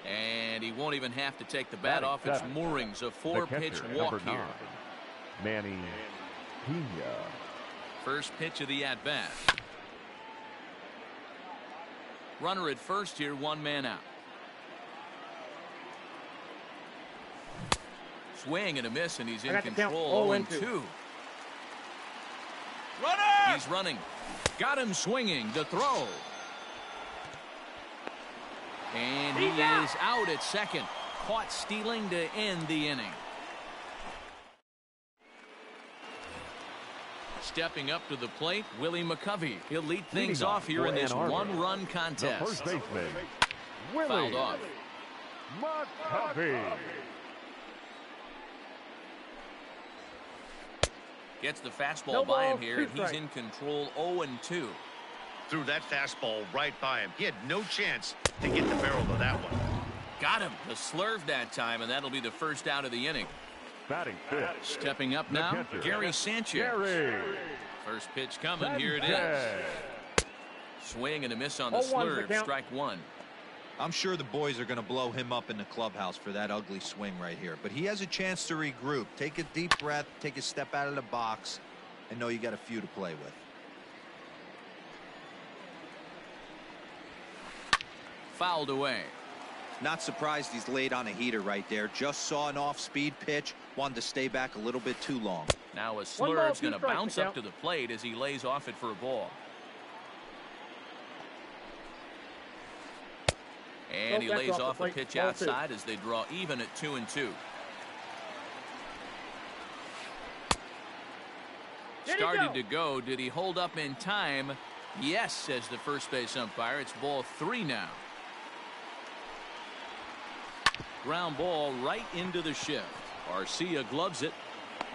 And he won't even have to take the bat Batting off its seventh. moorings. A The 4-pitch catcher, walk number here. 9. Manny Pena. First pitch of the at-bat. Runner at first here, 1 man out. Swing and a miss, and he's in I got the count. control. 0-2. 0-2. Runner! He's running. Got him swinging. The throw. And he He's out. is out at second. Caught stealing to end the inning. Stepping up to the plate, Willie McCovey. He'll lead things Leading off here in for this Ann Arbor, one-run The contest. first baseman. Willie Fouled off. McCovey. Gets the fastball No by him ball, here, two and he's strikes. in control 0-2. Threw that fastball right by him. He had no chance to get the barrel of that one. Got him. The slurve that time, and that'll be the first out of the inning. Batting fifth. Stepping up The now, catcher, Gary Sanchez. Gary First pitch coming. Here it Sanchez. is. Swing and a miss on the 0-1's the slurve. count. Strike one. I'm sure the boys are going to blow him up in the clubhouse for that ugly swing right here. But he has a chance to regroup. Take a deep breath, take a step out of the box, and know you got a few to play with. Fouled away. Not surprised he's laid on a heater right there. Just saw an off-speed pitch. Wanted to stay back a little bit too long. Now a One ball, slurve's two going to strikes, bounce the up count. to the plate as he lays off it for a ball. And he Nope, lays that's off off the a plate. pitch Ball two. outside as they draw even at 2-2. Did he Started go? to go. Did he hold up in time? Yes, says the first base umpire. It's ball 3 now. Ground ball right into the shift. Garcia gloves it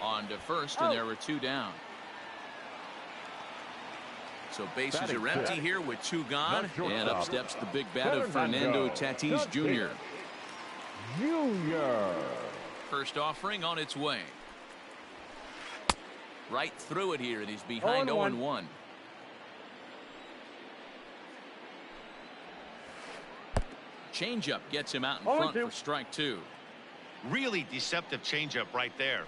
on to first, and there were 2 down. So bases Batting are empty fifth. here with 2 gone, The and up shortstop, steps the big bat of Fernando Tatis Jr. Junior. First offering on its way. Right through it here, and he's behind 0-1. 0-1. Changeup gets him out in front 0-2. for strike 2. Really deceptive changeup right there.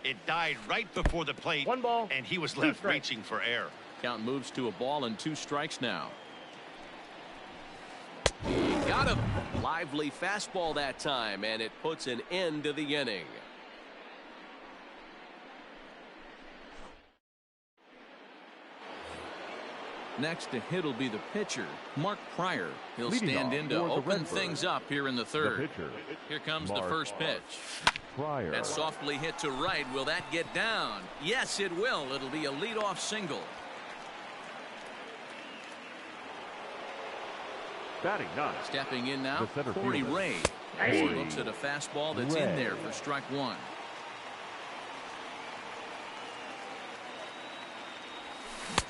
It died right before the plate, 1 ball, and he was 2 left strikes. reaching for air. Count moves to a ball and 2 strikes now. He got him. Lively fastball that time, and it puts an end to the inning. Next to hit will be the pitcher, Mark Pryor. He'll Leading stand off in to for the open Redbirds, things up here in the The third. pitcher, Here comes the Mark first pitch. Pryor. That's softly hit to right. Will that get down? Yes, it will. It'll be a leadoff single. Batting ninth. Stepping in now, The center Corey fielder. Ray. As he looks at a fastball that's in there for strike 1.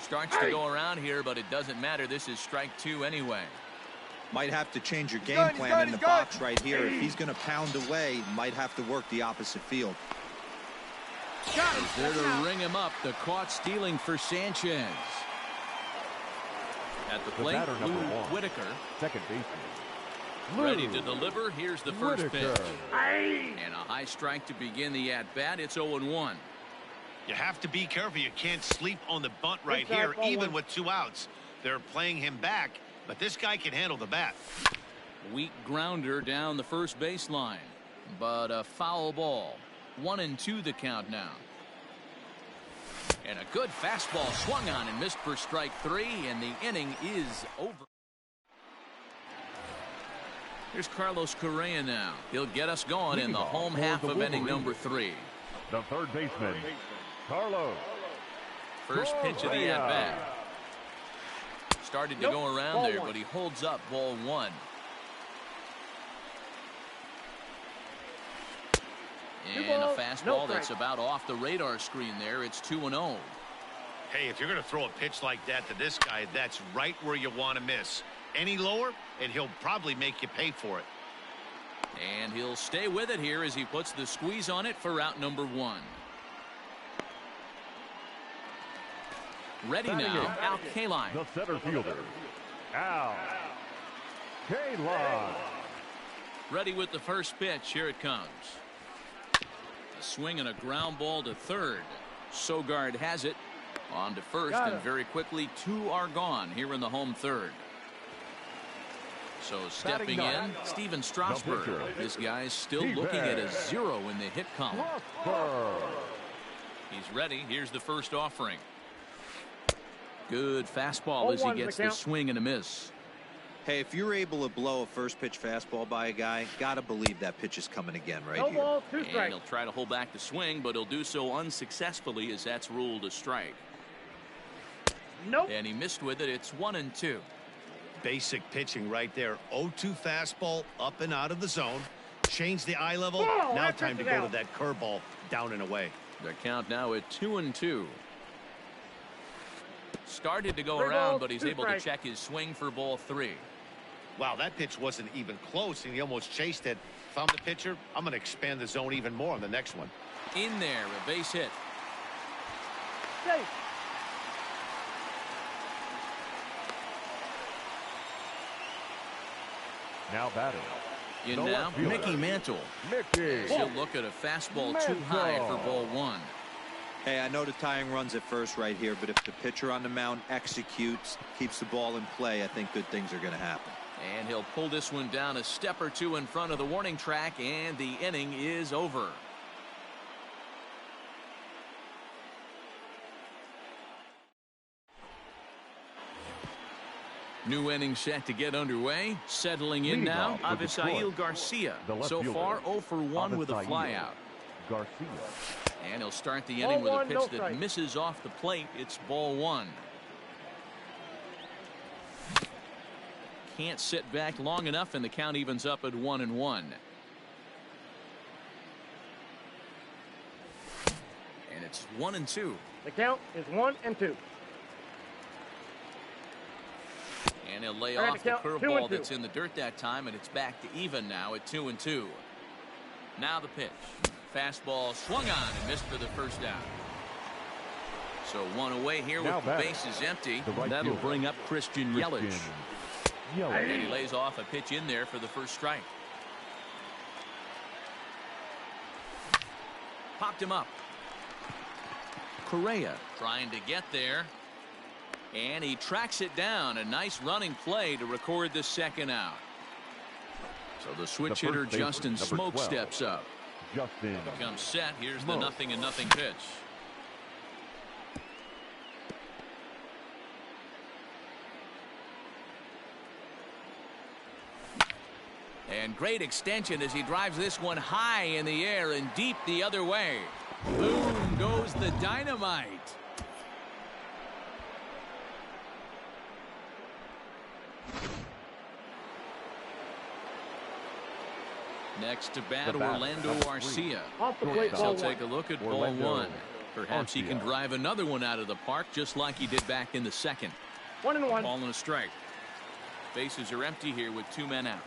Starts to go around here, but it doesn't matter. This is strike 2 anyway. Might have to change your game going, he's plan going, in the he's going. box right here. If he's going to pound away, might have to work the opposite field. Got him. There Second to out. ring him up. The caught stealing for Sanchez. At the plate, batter, Lou number 1. Whitaker. Second baseman. Ready Lou to deliver. Here's the first Whitaker. pitch. And a high strike to begin the at-bat. It's 0-1. You have to be careful. You can't sleep on the bunt right Inside, here, ball even 1. with 2 outs. They're playing him back, but this guy can handle the bat. Weak grounder down the first baseline, but a foul ball. 1-2 the count now. And a good fastball swung on and missed for strike 3, and the inning is over. Here's Carlos Correa now. He'll get us going in the Leading off home for half the of inning Wolverines. number 3. The third baseman, Carlos. First pitch of the Correa. at-bat. Started to Nope. go around Ball there, 1. but he holds up ball 1. And a balls, fastball no that's strike. about off the radar screen there. It's 2-0. Hey, if you're going to throw a pitch like that to this guy, that's right where you want to miss. Any lower, and he'll probably make you pay for it. And he'll stay with it here as he puts the squeeze on it for out number 1. Ready Batting now, in. Al Kaline. The center fielder, Al Kaline. Ready with the first pitch. Here it comes. A swing and a ground ball to third. Sogard has it. On to first, Got and it. very quickly 2 are gone here in the home third. So stepping Batting in, ninth. Steven Strasburg. pitcher. This guy's still Steven. looking at a 0 in the hit column. Strasburg. He's ready. Here's the first offering. Good fastball as he 0-1 gets the the count. swing and a miss. Hey, if you're able to blow a first pitch fastball by a guy, gotta believe that pitch is coming again right No here. ball, 2 And strikes. he'll try to hold back the swing, but he'll do so unsuccessfully as that's ruled a strike. Nope. And he missed with it. It's 1-2. Basic pitching right there. 0-2 fastball up and out of the zone. Change the eye level. Ball, Now that time to pitch is go out. to that curveball down and away. The count now at 2-2. Started to go 3 around, balls, but he's 2 able to strikes. check his swing for ball 3. Wow, that pitch wasn't even close, and he almost chased it. If I'm the pitcher, I'm going to expand the zone even more on the next one. In there, a base hit. Safe. Now batting. In The now, left fielder. Mickey Mantle. Mickey. He'll look at a fastball too high for ball 1. Hey, I know the tying runs at first right here, but if the pitcher on the mound executes, keeps the ball in play, I think good things are going to happen. And he'll pull this one down a step or 2 in front of the warning track, and the inning is over. New inning set to get underway. Settling in Leading now, off with the Avisail Detroit, Garcia. the left So fielder, far, 0 for 1 with a Avisail flyout. Garcia. And he'll start the Ball inning with a 1, pitch no that strike. misses off the plate. It's ball 1. Can't sit back long enough, and the count evens up at 1-1. And it's 1-2. The count is 1-2. And he'll lay I got off the the count, 2 curveball and 2. that's in the dirt that time, and it's back to even now at 2-2. Now the pitch. Fastball swung on and missed for the first out. So 1 away here Now with the batting, bases empty. the right That'll fielder, bring up Christian Yelich. Yelich. And he lays off a pitch in there for the first strike. Popped him up. Correa trying to get there. And he tracks it down. A nice running play to record the second out. So the switch The first hitter baseman, Justin number Smoke 12. steps up. Justin. Comes set. Here's the Smoke. 0-0 pitch. And great extension as he drives this one high in the air and deep the other way. Boom goes the dynamite. Next to bat, The bat, Orlando number 3. Arcia. Off the Short plate, stop. So ball he'll take a 1. look at ball Orlando 1. Perhaps he can Arcia. drive another one out of the park just like he did back in the second. 1-1. Ball and a strike. Bases are empty here with 2 men out.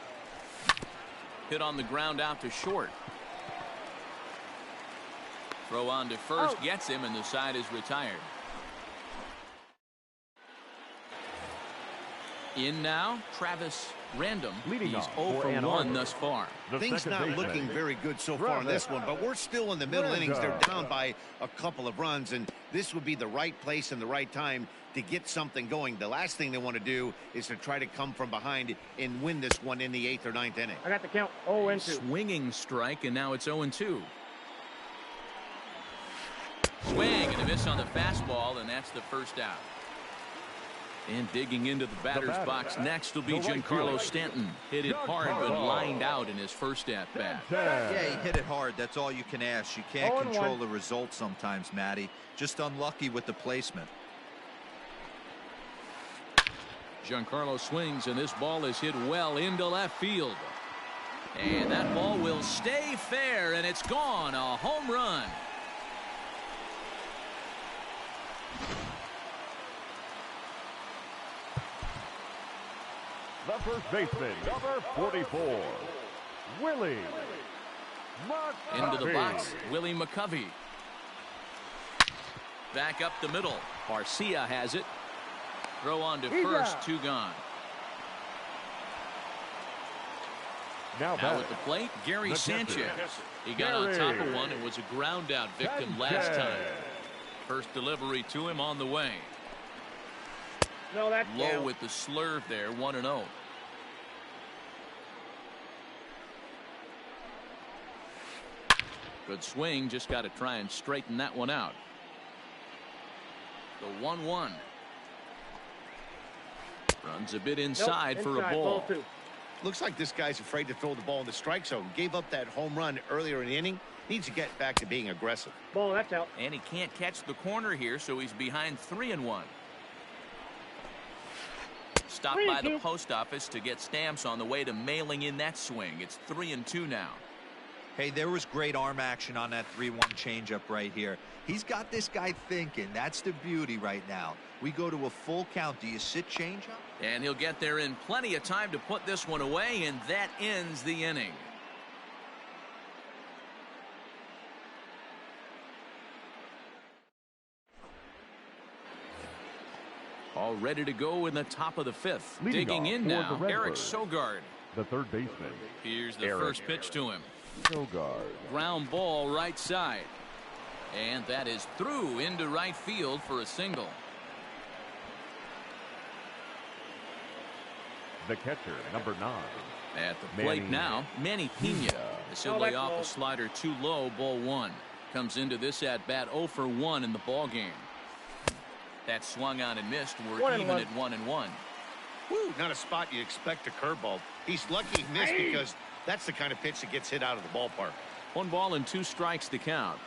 Hit on the ground out to short. Throw on to first, gets him, and the side is retired. In now, Travis Random. Leading He's off 0 for for Ann 1 Arbor. thus far. The Things second not baseman. looking very good so far in this one, but we're still in the middle innings. They're down by a couple of runs, and this would be the right place and the right time to get something going. The last thing they want to do is to try to come from behind and win this one in the 8th or 9th inning. I got the count 0-2. Swinging strike, and now it's 0-2. Swing and a miss on the fastball, and that's the first out. And digging into the batter's batter, box next will be the right Giancarlo fielder. Stanton. Hit it hard, but Giancarlo. lined out in his first at-bat. Yeah, he hit it hard. That's all you can ask. You can't 0-1. control the result sometimes, Matty. Just unlucky with the placement. Giancarlo swings, and this ball is hit well into left field. And that ball will stay fair, and it's gone. A home run. The first baseman, number 44, Willie McCovey. Into the box, Willie McCovey. Back up the middle. Arcia has it. Throw on to He's first, out. 2 gone. Now Now batting. at the plate, Gary The Sanchez. catcher. He got on top of Gary one and was a ground out victim last Sanchez. time. First delivery to him on the way. No, that's Low down. with the slurve there, 1-0. Good swing, just got to try and straighten that one out. The 1-1. Runs a bit inside for a inside, ball. 2. Looks like this guy's afraid to throw the ball in the strike zone. Gave up that home run earlier in the inning. Needs to get back to being aggressive. Ball, that's out. And he can't catch the corner here, so he's behind 3-1. Stopped by the 3-2. post office to get stamps on the way to mailing in that swing. It's 3-2 now. Hey, there was great arm action on that 3-1 changeup right here. He's got this guy thinking. That's the beauty right now. We go to a full count. Do you sit changeup? And he'll get there in plenty of time to put this one away, and that ends the inning. All ready to go in the top of the fifth. Leading Digging off in for now, the Eric Redbirds, Sogard. the third baseman. Here's the Eric first pitch to him. Sogard. Ground ball right side. And that is through into right field for a single. The catcher, number 9. At the plate Manny now, Manny Pena. As he'll Oh, lay that's off low. the slider too low, ball 1. Comes into this at bat 0 for 1 in the ball game. That swung on and missed. We're 1-1. even at 1-1. Woo, not a spot you'd expect a curveball. He's lucky he missed because that's the kind of pitch that gets hit out of the ballpark. 1 ball and 2 strikes to count.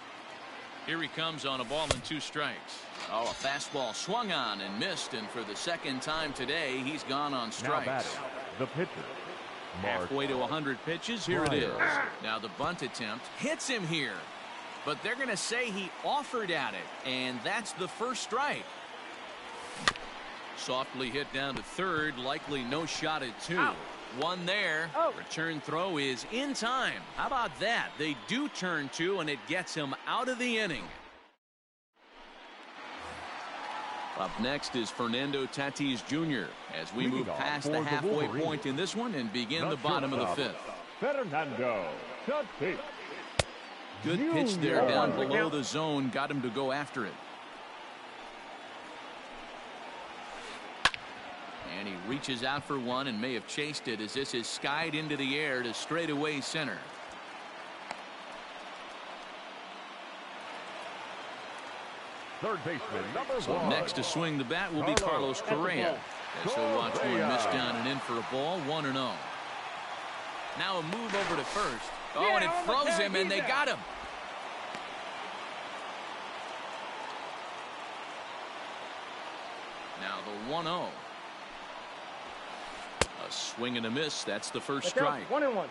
Here he comes on a ball and 2 strikes. Oh, a fastball swung on and missed, and for the second time today, he's gone on Now strikes. batting, the pitcher, Mark. Halfway to 100 pitches. Here it is. Pryor. Now the bunt attempt hits him here, but they're going to say he offered at it, and that's the first strike. Softly hit down to third, likely no shot at 2. Out. 1 there. Out. Return throw is in time. How about that? They do turn 2, and it gets him out of the inning. Up next is Fernando Tatis Jr. as we Leading move off past for the the halfway Wolverines, point in this one and begin the bottom of the shortstop, 5th. Fernando Tatis. Good pitch there down Jr. below the zone. Got him to go after it. And he reaches out for 1 and may have chased it as this is skied into the air to straightaway center. Third baseman, number So 1. next to swing the bat will be Carlos Correa. As he'll watch one miss down and in for a ball, 1-0. Now a move over to first. Oh, and it froze him, and they got him. Now the 1-0. A swing and a miss. That's the first strike. 1-1.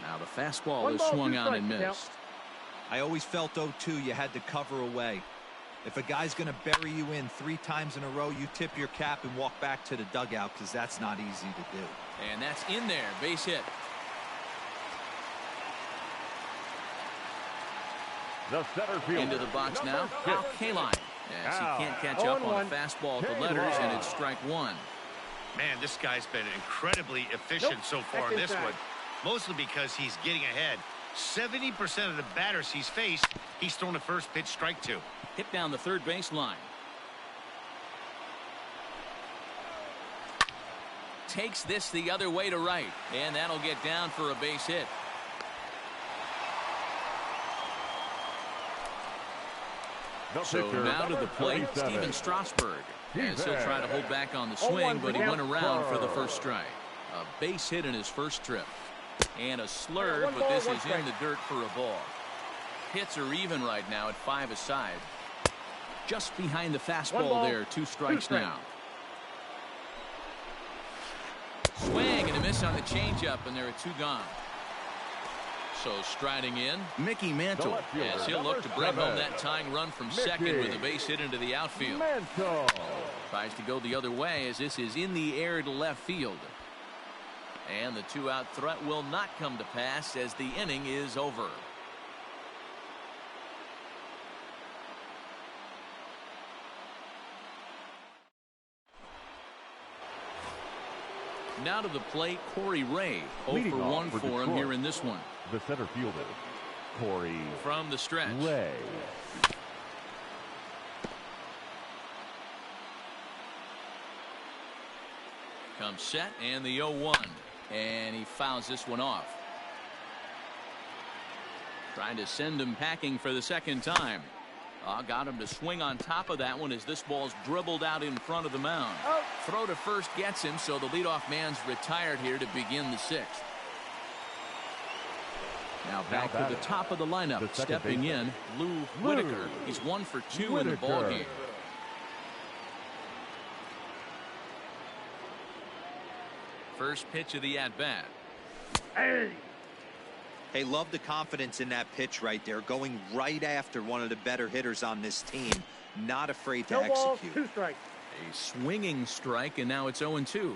Now the fastball 1 is ball, swung 2 on and strikes, missed. I always felt 0-2 you had to cover away. If a guy's going to bury you in 3 times in a row, you tip your cap and walk back to the dugout because that's not easy to do. And that's in there. Base hit. The center fielder, Into the box now. number Al 6. Kaline. As he can't catch up on a fastball at the letters, and it's strike 1. Man, this guy's been incredibly efficient Nope, so far that's in this inside. one. Mostly because he's getting ahead. 70% of the batters he's faced, he's thrown a first pitch strike to. Hit down the third baseline. Takes this the other way to right, and that'll get down for a base hit. The So pitcher, now to number the plate, 37. Steven Strasburg. As he'll try to hold back on the 0-1 swing, but he for went around for the Strasburg. first strike. A base hit in his first trip. And a slurve, 1 but ball, this 1 is in strike. the dirt for a ball. Hits are even right now at 5 aside. Just behind the 1 fastball ball, there. 2 strikes 2 strikes. now. Swing and a miss on the changeup, and there are 2 gone. So striding in, Mickey Mantle, The left fielder, as he'll look to bring number home 7, that tying run from Mickey second with a base hit into the outfield. Mantle. Tries to go the other way as this is in the air to left field. And the 2-out threat will not come to pass as the inning is over. Now to the plate, Corey Ray. 0 Leading for 1 off for for him Detroit. here in this one. The center fielder, Corey From the stretch. Ray. Comes set and the 0-1. And he fouls this one off. Trying to send him packing for the second time. Got him to swing on top of that one as this ball's dribbled out in front of the mound. Out. Throw to first gets him, so the leadoff man's retired here to begin the 6th. Now back to the top of the lineup. Stepping in, Lou Whitaker. He's 1 for 2 in the ball game. First pitch of the at-bat. Hey, love the confidence in that pitch right there. Going right after one of the better hitters on this team. Not afraid to execute. 2 strikes. A swinging strike, and now it's 0-2.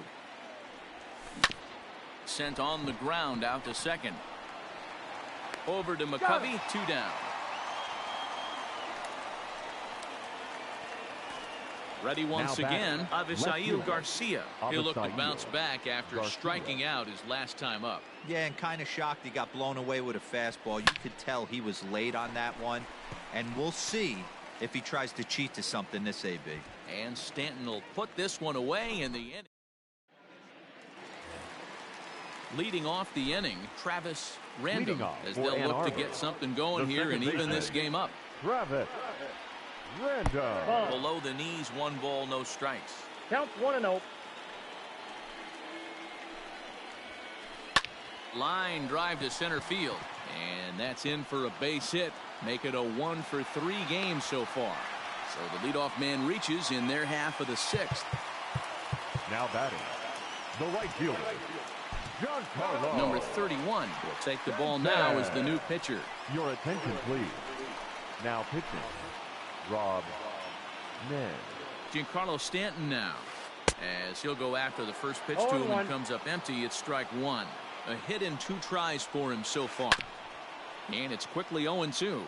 Sent on the ground out to second. Over to McCovey, 2 down. Ready once again, Avisail Garcia. He'll look to bounce back after striking out his last time up. Yeah, and kind of shocked he got blown away with a fastball. You could tell he was late on that one. And we'll see if he tries to cheat to something this AB. And Stanton will put this one away in the inning. Leading off the inning, Travis Random, as they'll look to get something going here and even this game up. Travis Random. Below the knees, 1 ball, no strikes. Count 1-0. Line drive to center field, and that's in for a base hit. Make it a 1 for 3 game so far. So the leadoff man reaches in their half of the 6th. Now batting, the right fielder, Giancarlo. Number 31 will take the ball now as the new pitcher. Your attention, please. Now pitching, Rob Ned. Giancarlo Stanton now, as he'll go after the first pitch to him and comes up empty. It's strike 1. A hit in 2 tries for him so far. And it's quickly 0-2.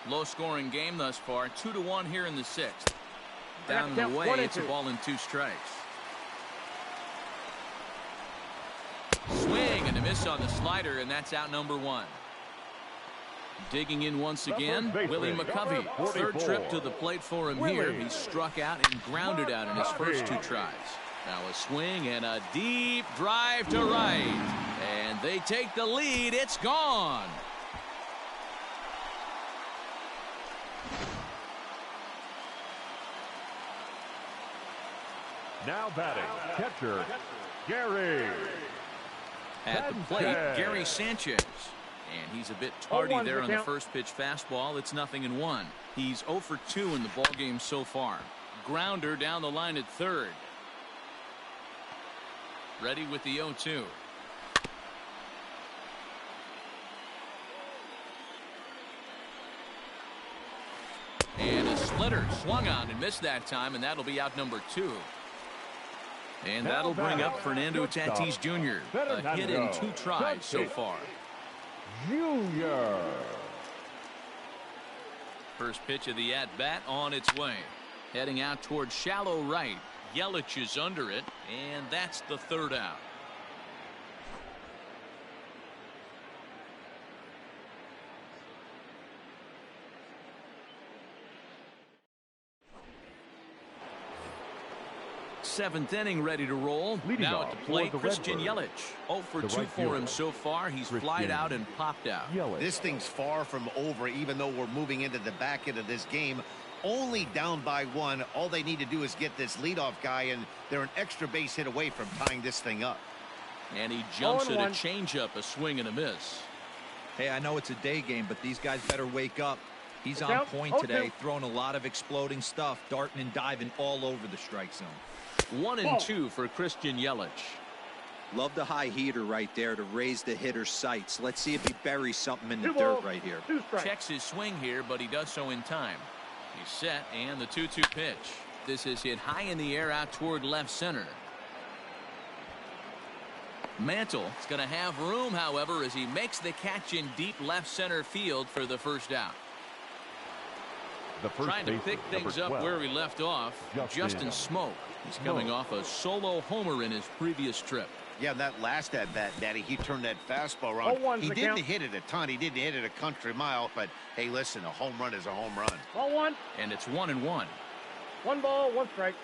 Low scoring game thus far. 2-1 here in the 6th. Down and away, it's a ball and 2 strikes. Swing and a miss on the slider, and that's out number 1. Digging in once again, Willie McCovey. 3rd trip to the plate for him here. He struck out and grounded out in his first 2 tries. Now a swing and a deep drive to right. And they take the lead. It's gone. Now batting, catcher, Gary. At the plate, Gary Sanchez. And he's a bit tardy there on the first pitch fastball. It's 0-1. He's 0 for 2 in the ballgame so far. Grounder down the line at 3rd. Ready with the 0-2. And a splitter swung on and missed that time, and that'll be out number 2. And that'll bring up Fernando Tatis Jr. A hit in 2 tries so far. Junior. First pitch of the at-bat on its way. Heading out towards shallow right. Yelich is under it, and that's the 3rd out. Seventh inning ready to roll. Now at the plate, Christian Yelich. 0 for 2 for him so far. He's flied out and popped out. This thing's far from over, even though we're moving into the back end of this game. Only down by 1. All they need to do is get this leadoff guy, and they're an extra base hit away from tying this thing up. And he jumps at a changeup, a swing and a miss. Hey, I know it's a day game, but these guys better wake up. He's on point today, throwing a lot of exploding stuff, darting and diving all over the strike zone. 1-2 for Christian Yelich. Love the high heater right there to raise the hitter's sights. Let's see if he buries something in the dirt right here. Checks his swing here, but he does so in time. He's set, and the 2-2 pitch. This is hit high in the air out toward left center. Mantle is going to have room, however, as he makes the catch in deep left center field for the first out. Trying to pick things up where he left off, Justin Smoke. He's coming off a solo homer in his previous trip. Yeah, that last at bat, Daddy, he turned that fastball around. He didn't hit it a ton. He didn't hit it a country mile. But, hey, listen, a home run is a home run. Ball 1. And it's 1-1. 1 ball, 1 strike.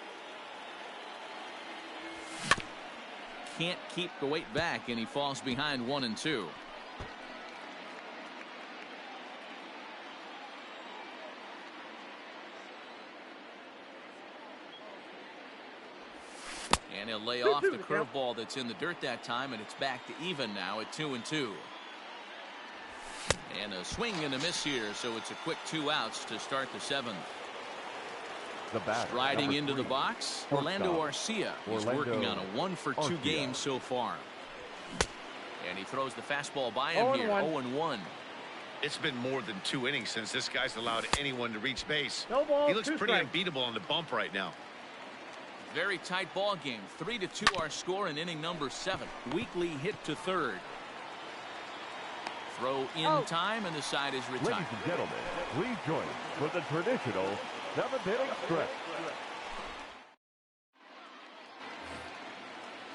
Can't keep the weight back, and he falls behind 1-2. And he'll lay off the curveball that's in the dirt that time, and it's back to even now at 2-2. And a swing and a miss here, so it's a quick 2 outs to start the 7th. The batter, Striding into number the 3, box, Orlando Arcia. He's working on a 1-for-2 game so far. And he throws the fastball by him here. 0-1. It's been more than 2 innings since this guy's allowed anyone to reach base. No ball, He looks 2 pretty strikes. unbeatable on the bump right now. Very tight ball game. 3-2 our score in inning number 7. Weekly hit to third. Throw in time, and the side is retired. Ladies and gentlemen, please join us for the traditional 7th inning stretch.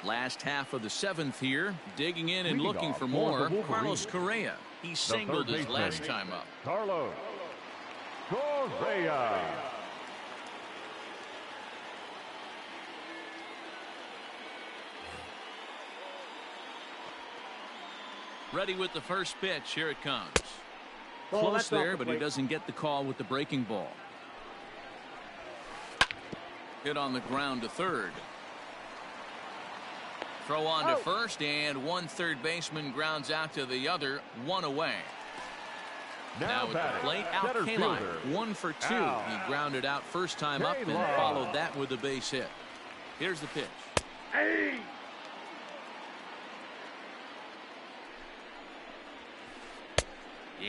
Last half of the 7th here. Digging in and Leading looking off for for more. the Wolverines, Carlos Correa. He singled third his baseman, last time up. Carlos Correa. Ready with the first pitch. Here it comes. Ball, Close that's off there, the but he plate. doesn't get the call with the breaking ball. Hit on the ground to third. Throw on to first, and one third baseman grounds out to the other. 1 away. Now at the plate, Al center Kaline, fielder, 1 for 2. Al. He grounded out first time up and Kaline. followed that with a base hit. Here's the pitch. Hey!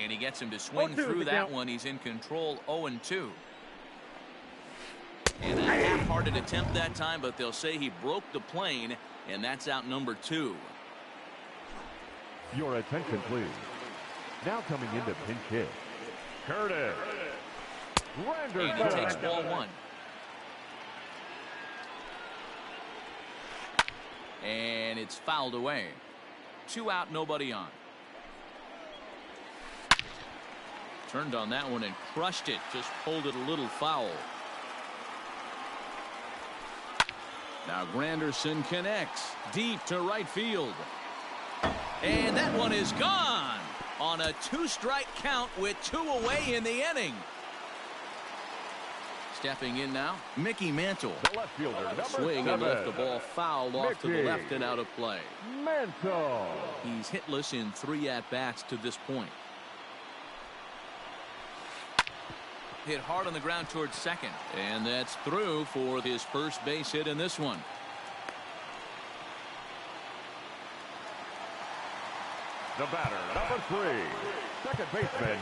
And he gets him to swing 0-2 through the that count. one. He's in control. 0-2. And a half-hearted attempt that time, but they'll say he broke the plane, and that's out number 2. Your attention, please. Now coming into pinch hit, Curtis And he Granderson. takes ball 1. And it's fouled away. 2 out, nobody on. Turned on that one and crushed it. Just pulled it a little foul. Now Granderson connects deep to right field. And that one is gone on a 2-strike count with 2 away in the inning. Stepping in now, Mickey Mantle. The left fielder, number Swing and 7, left the ball fouled off to the Mickey left and out of play. Mantle. He's hitless in 3 at-bats to this point. Hit hard on the ground towards second. And that's through for his first base hit in this one. The batter, number 3, second baseman,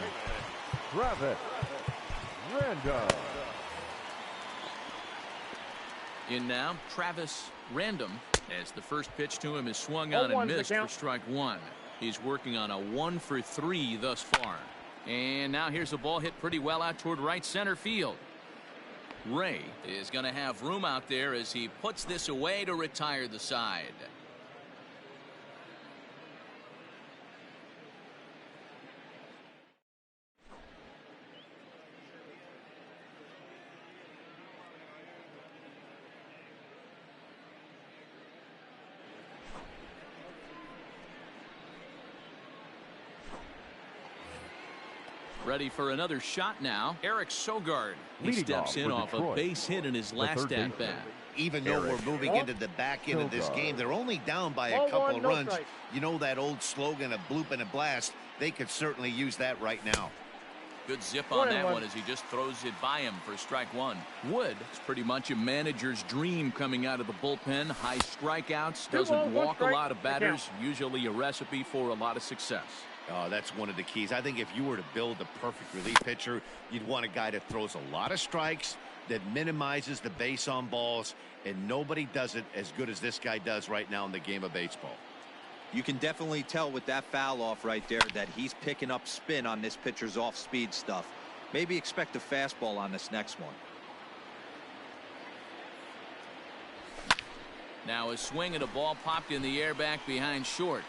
Travis Random. In now, Travis Random, as the first pitch to him is swung on and 0-1 the missed for count. strike 1. He's working on a 1 for 3 thus far. And now here's a ball hit pretty well out toward right center field. Ray is going to have room out there as he puts this away to retire the side. Ready for another shot now. Eric Sogard. He Leading steps off in for off a Detroit, base hit in his last third at baseman. bat. Even though Eric we're moving into the back end of this Sogard. game, they're only down by a Ball couple 1, of no runs. strikes. You know that old slogan, a bloop and a blast. They could certainly use that right now. Good zip on that 1-1. one as he just throws it by him for strike 1. Wood, it's pretty much a manager's dream coming out of the bullpen. High strikeouts, 2 doesn't balls, 1 walk a strike, lot of the count. batters. Usually a recipe for a lot of success. That's one of the keys. I think if you were to build the perfect relief pitcher, you'd want a guy that throws a lot of strikes, that minimizes the base on balls, and nobody does it as good as this guy does right now in the game of baseball. You can definitely tell with that foul off right there that he's picking up spin on this pitcher's off-speed stuff. Maybe expect a fastball on this next one. Now a swing and a ball popped in the air back behind short.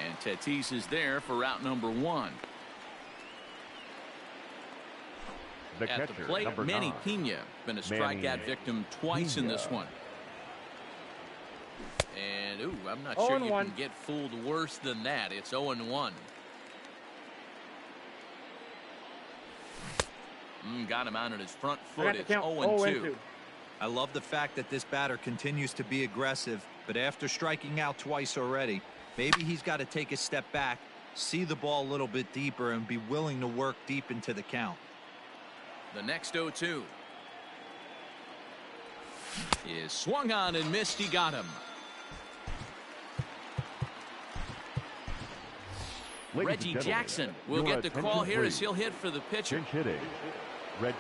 And Tatis is there for route number 1. The At catcher, the plate, number Manny 9, Pena. Been a Manny strikeout victim twice in this Pena. one. And, ooh, I'm not sure you 0-1. can get fooled worse than that. It's 0-1. Got him out on his front I foot. got the It's count. 0-2. I love the fact that this batter continues to be aggressive, but after striking out twice already, maybe he's got to take a step back See the ball a little bit deeper and be willing to work deep into the count. The next 0-2 is swung on and missed. He got him. Reggie Jackson will get the call here as he'll hit for the pitcher. Pinch hitting, Reggie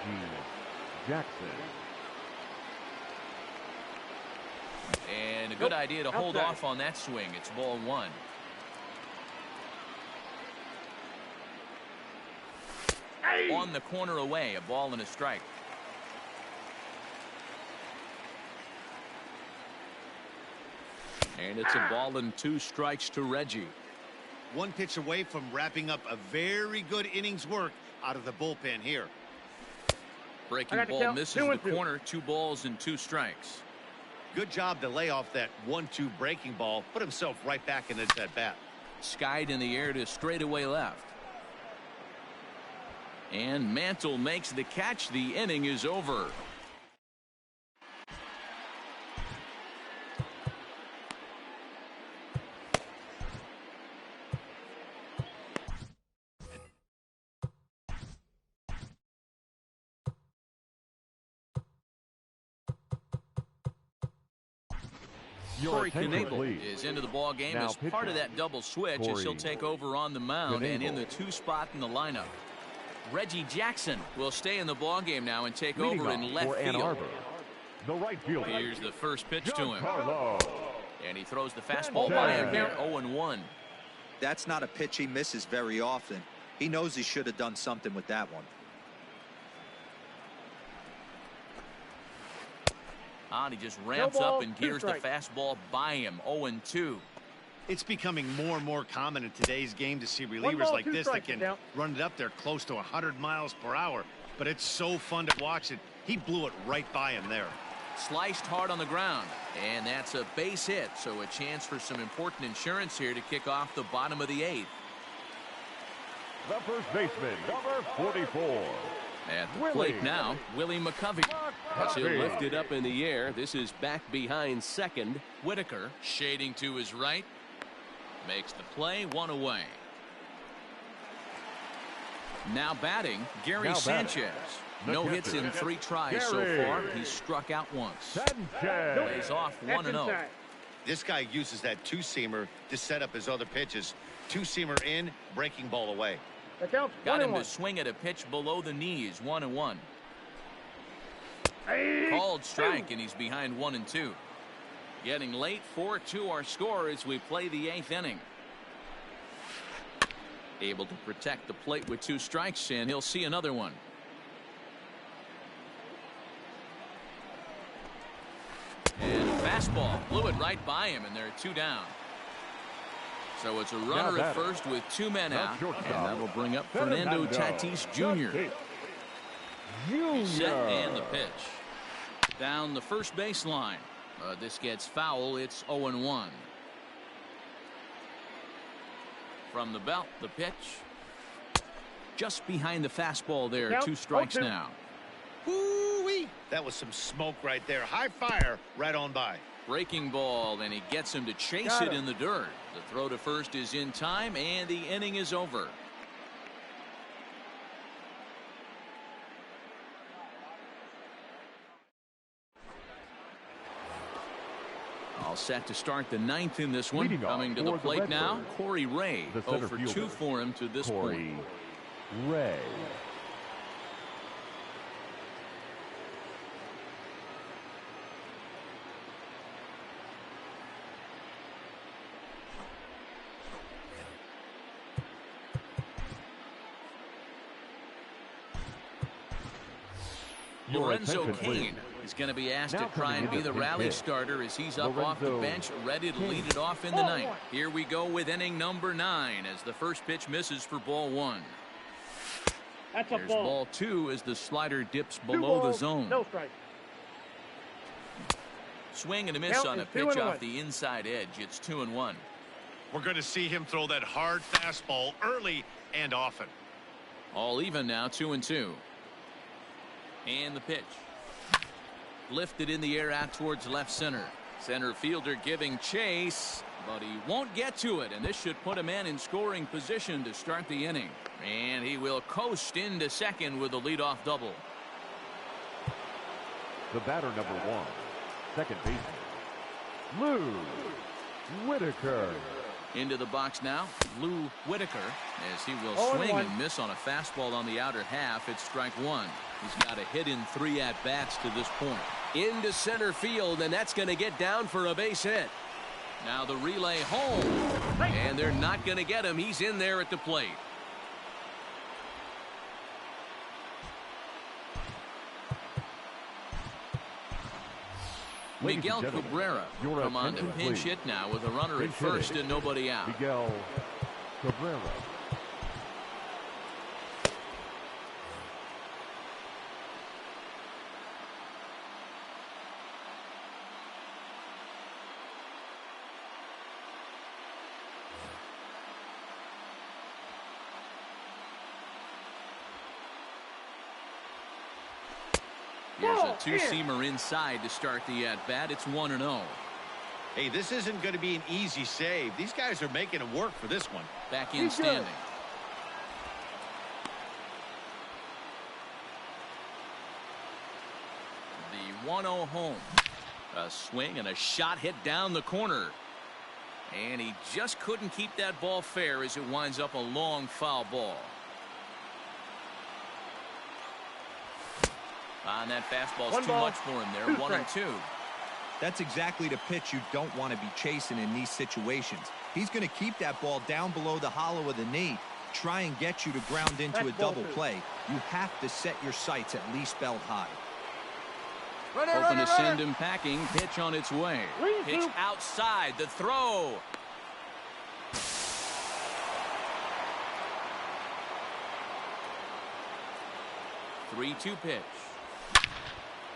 Jackson. And a good idea to hold off on that swing. It's ball one. On the corner away, a ball and a strike. And it's a ball and 2 strikes to Reggie. One pitch away from wrapping up a very good innings work out of the bullpen here. Breaking ball misses the corner. 2 balls and 2 strikes. Good job to lay off that 1-2 breaking ball. Put himself right back into that bat. Skied in the air to straightaway left. And Mantle makes the catch. The inning is over. Corey Knebel is into the ball game as part of that double switch as he'll take over on the mound and in the 2 spot in the lineup. Reggie Jackson will stay in the ball game now and take over in left field. The right fielder. Here's the first pitch to him. And he throws the fastball by him here. 0-1. That's not a pitch he misses very often. He knows he should have done something with that one. He just ramps up and gears the fastball by him. 0-2. It's becoming more and more common in today's game to see relievers like this that can run it up there close to 100 miles per hour. But it's so fun to watch it. He blew it right by him there. Sliced hard on the ground. And that's a base hit. So a chance for some important insurance here to kick off the bottom of the 8th. The first baseman, number 44. At the plate now, Willie McCovey. As he'll lift it up in the air. This is back behind second. Whitaker shading to his right. Makes the play. 1 away. Now batting, Gary Sanchez. No hits in 3 tries so far. He's struck out once. Plays off 1-0. This guy uses that 2-seamer to set up his other pitches. 2-seamer in, breaking ball away. Got him to swing at a pitch below the knees. 1-1. Called strike, and he's behind 1-2. Getting late. 4-2 our score as we play the 8th inning. Able to protect the plate with 2 strikes, and he'll see another one. And a fastball blew it right by him, and there are 2 down. So it's a runner at first with 2 men out, and that'll bring up Fernando Tatis Jr. Set and the pitch. Down the first baseline. This gets foul. It's 0-1. From the belt, the pitch. Just behind the fastball there. 2 strikes now. Woo-wee! That was some smoke right there. High fire right on by. Breaking ball, and he gets him to chase it in the dirt. The throw to first is in time, and the inning is over. All set to start the 9th in this one. Coming to the plate now, Corey Ray. 0 for 2 for him to this point. Ray. Lorenzo Cain is going to be asked to try and be the rally starter as he's up off the bench, ready to lead it off in the 9th. Here we go with inning number 9 as the first pitch misses for ball 1. There's ball 2 as the slider dips below the zone. No strike. Swing and a miss on a pitch off the inside edge. It's 2-1. We're going to see him throw that hard fastball early and often. All even now, 2-2. And the pitch. Lifted in the air out towards left center. Center fielder giving chase, but he won't get to it, and this should put a man in scoring position to start the inning. And he will coast into second with a leadoff double. The batter, number 1, second baseman, Lou Whitaker. Into the box now, Lou Whitaker, as he will swing and miss on a fastball on the outer half. It's strike 1. He's got a hit in 3 at-bats to this point. Into center field, and that's going to get down for a base hit. Now the relay home, and they're not going to get him. He's in there at the plate. Miguel Cabrera come on to pinch hit now with a runner at first and nobody out. Miguel Cabrera. Here's a two-seamer inside to start the at-bat. It's 1-0. Hey, this isn't going to be an easy save. These guys are making it work for this one. Back in standing. The 1-0 home. A swing and a shot hit down the corner. And he just couldn't keep that ball fair as it winds up a long foul ball. On that fastball's too much for him there. 1-2. That's exactly the pitch you don't want to be chasing in these situations. He's going to keep that ball down below the hollow of the knee, try and get you to ground into a double play. You have to set your sights at least belt high. Hoping to send him packing. Pitch on its way. Pitch outside. The throw. Three-two pitch.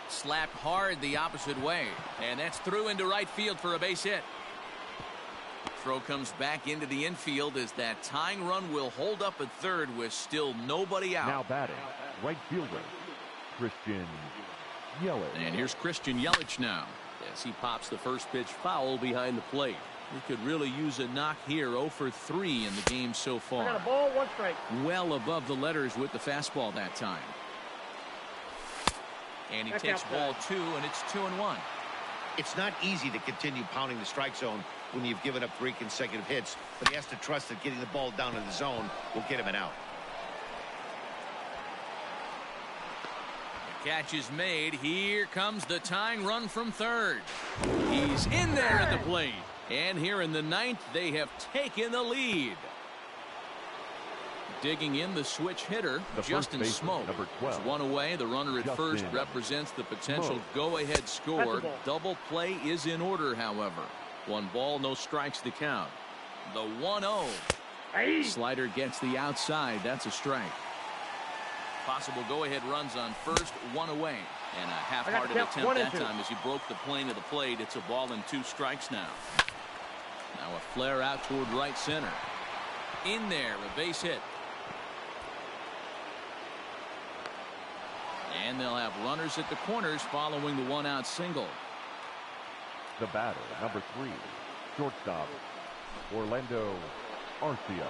Slapped hard the opposite way, and that's through into right field for a base hit. Throw comes back into the infield as that tying run will hold up at third with still nobody out. Now batting, right fielder, Christian Yelich. And here's Christian Yelich now as he pops the first pitch foul behind the plate. He could really use a knock here. 0 for 3 in the game so far. Got a ball, 1 strike. Well above the letters with the fastball that time. And he takes ball 2, and it's 2-1. It's not easy to continue pounding the strike zone when you've given up 3 consecutive hits, but he has to trust that getting the ball down in the zone will get him an out. The catch is made. Here comes the tying run from third. He's in there at the plate. And here in the 9th, they have taken the lead. Digging in the switch hitter, Justin Smoke. Number 12. 1 away. The runner at first represents the potential go-ahead score. Double play is in order, however. 1 ball, no strikes to count. The 1-0. Slider gets the outside. That's a strike. Possible go-ahead runs on first, 1 away. And a half-hearted attempt that time as he broke the plane of the plate. It's a ball and 2 strikes now. Now a flare out toward right center. In there, a base hit. And they'll have runners at the corners following the 1-out single. The batter, number 3, shortstop, Orlando Arcia.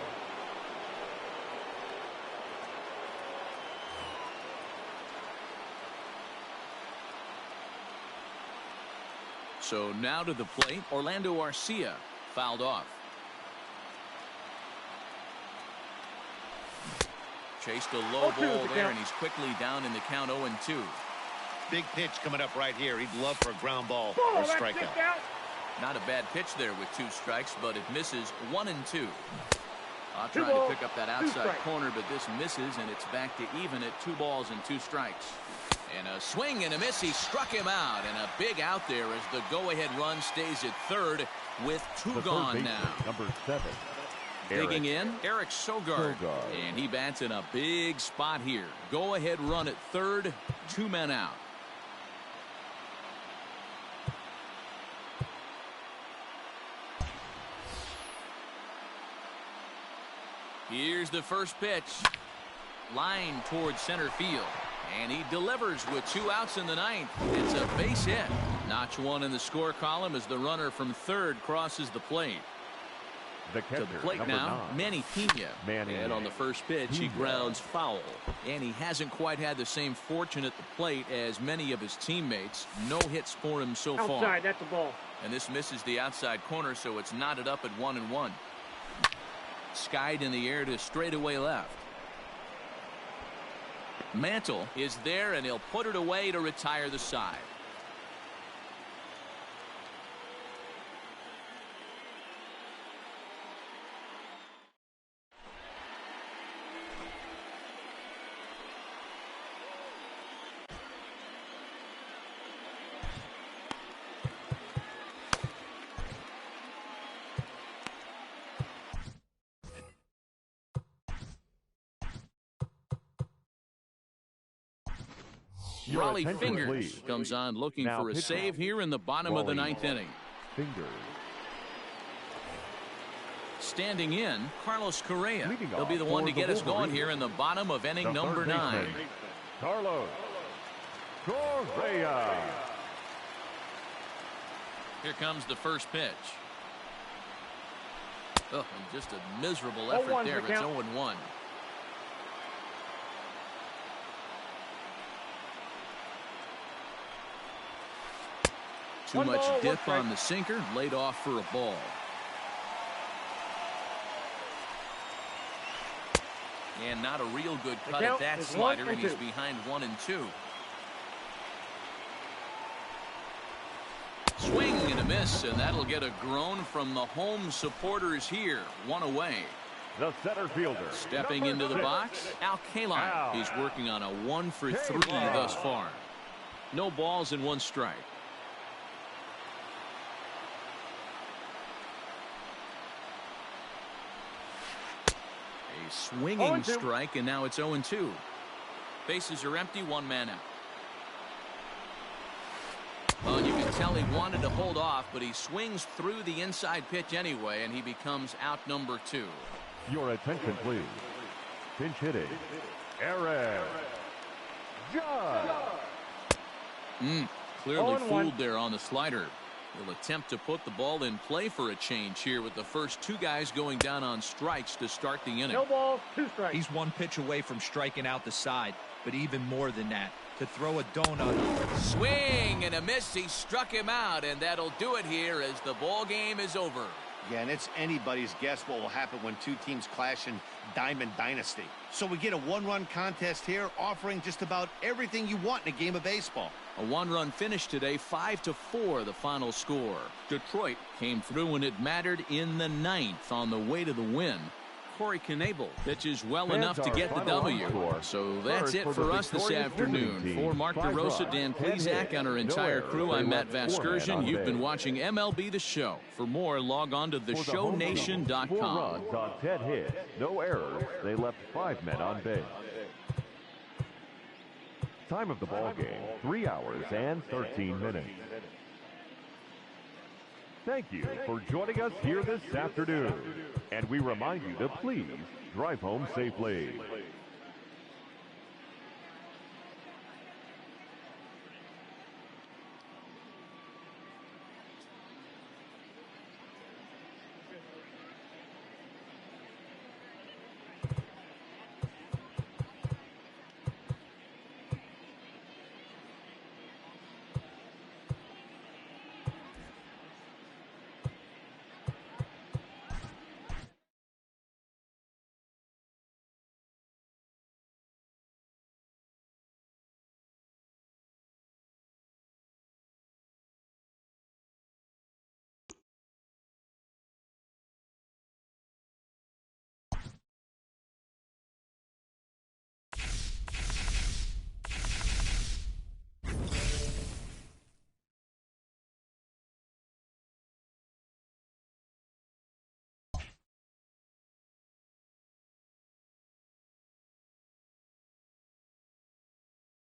So now to the plate, Orlando Arcia fouled off. Chased a low ball there, and he's quickly down in the count 0-2. Big pitch coming up right here. He'd love for a ground ball or a strikeout. Not a bad pitch there with 2 strikes, but it misses 1-2. Trying to pick up that outside corner, but this misses, and it's back to even at 2 balls and 2 strikes. And a swing and a miss. He struck him out, and a big out there as the go-ahead run stays at third with 2 gone now. Number 7. Digging in, Eric Sogard. And he bats in a big spot here. Go-ahead run at third, 2 men out. Here's the first pitch. Line towards center field. And he delivers with 2 outs in the ninth. It's a base hit. Notch 1 in the score column as the runner from third crosses the plate. The catcher, To the plate number now, 9. Manny Pena. And on the first pitch, he grounds foul. And he hasn't quite had the same fortune at the plate as many of his teammates. No hits for him so far. Outside, that's a ball. And this misses the outside corner, so it's knotted up at 1-1. Skied in the air to straightaway left. Mantle is there, and he'll put it away to retire the side. Your Raleigh attention, Fingers please. comes on looking Now for a pitching. save here in the bottom of the Raleigh. 9th inning. Fingers. Standing in, Carlos Correa. Leading He'll be off the one for to the get us going Wolverines. here in the bottom of inning The number third 9. baseman, Carlos Correa. Here comes the first pitch. Oh, and just a miserable effort 0-1 there, the but it's count. 0-1. Too One much ball, one dip strike. on the sinker, laid off for a ball. And not a real good The cut at count that is slider, 1 and and he's 2. behind 1-2. Swing and a miss, and that'll get a groan from the home supporters here. 1 away. The center fielder. Stepping number into the 6. box, Al Kaline. Al. He's working on a 1-for-3 Kaline. thus far. No balls and 1 strike. A swinging 0-2. strike, and now it's 0-2. Bases are empty, 1 man out. Well, you can tell he wanted to hold off, but he swings through the inside pitch anyway, and he becomes out number 2. Your attention, please. Pinch hitting. Aaron Judge. Clearly 0-1. fooled there on the slider. Will attempt to put the ball in play for a change here with the first 2 guys going down on strikes to start the inning. No balls, 2 strikes. He's 1 pitch away from striking out the side, but even more than that, to throw a donut. Swing and a miss. He struck him out, and that'll do it here as the ball game is over. Yeah, and it's anybody's guess what will happen when 2 teams clash in Diamond Dynasty. So we get a 1-run contest here, offering just about everything you want in a game of baseball. A 1-run finish today, 5-4 the final score. Detroit came through when it mattered in the 9th on the way to the win. Corey Knebel pitches well Fans enough to our get the final W. score. So that's First it for for the us this victorious afternoon. Wolverine For team, Mark 5 DeRosa, runs, Dan 10 Plesac, hits, and our no entire errors. crew, They I'm Matt left 4 men Vasgersian. on You've been base. watching MLB The Show. For more, log on to For the home team, 4 theshownation.com. runs on 10 hits, no errors. They left 5 men on base. Time of the ball game, 3 hours and 13 minutes. Thank you for joining us here this afternoon. And we remind you to please drive home safely.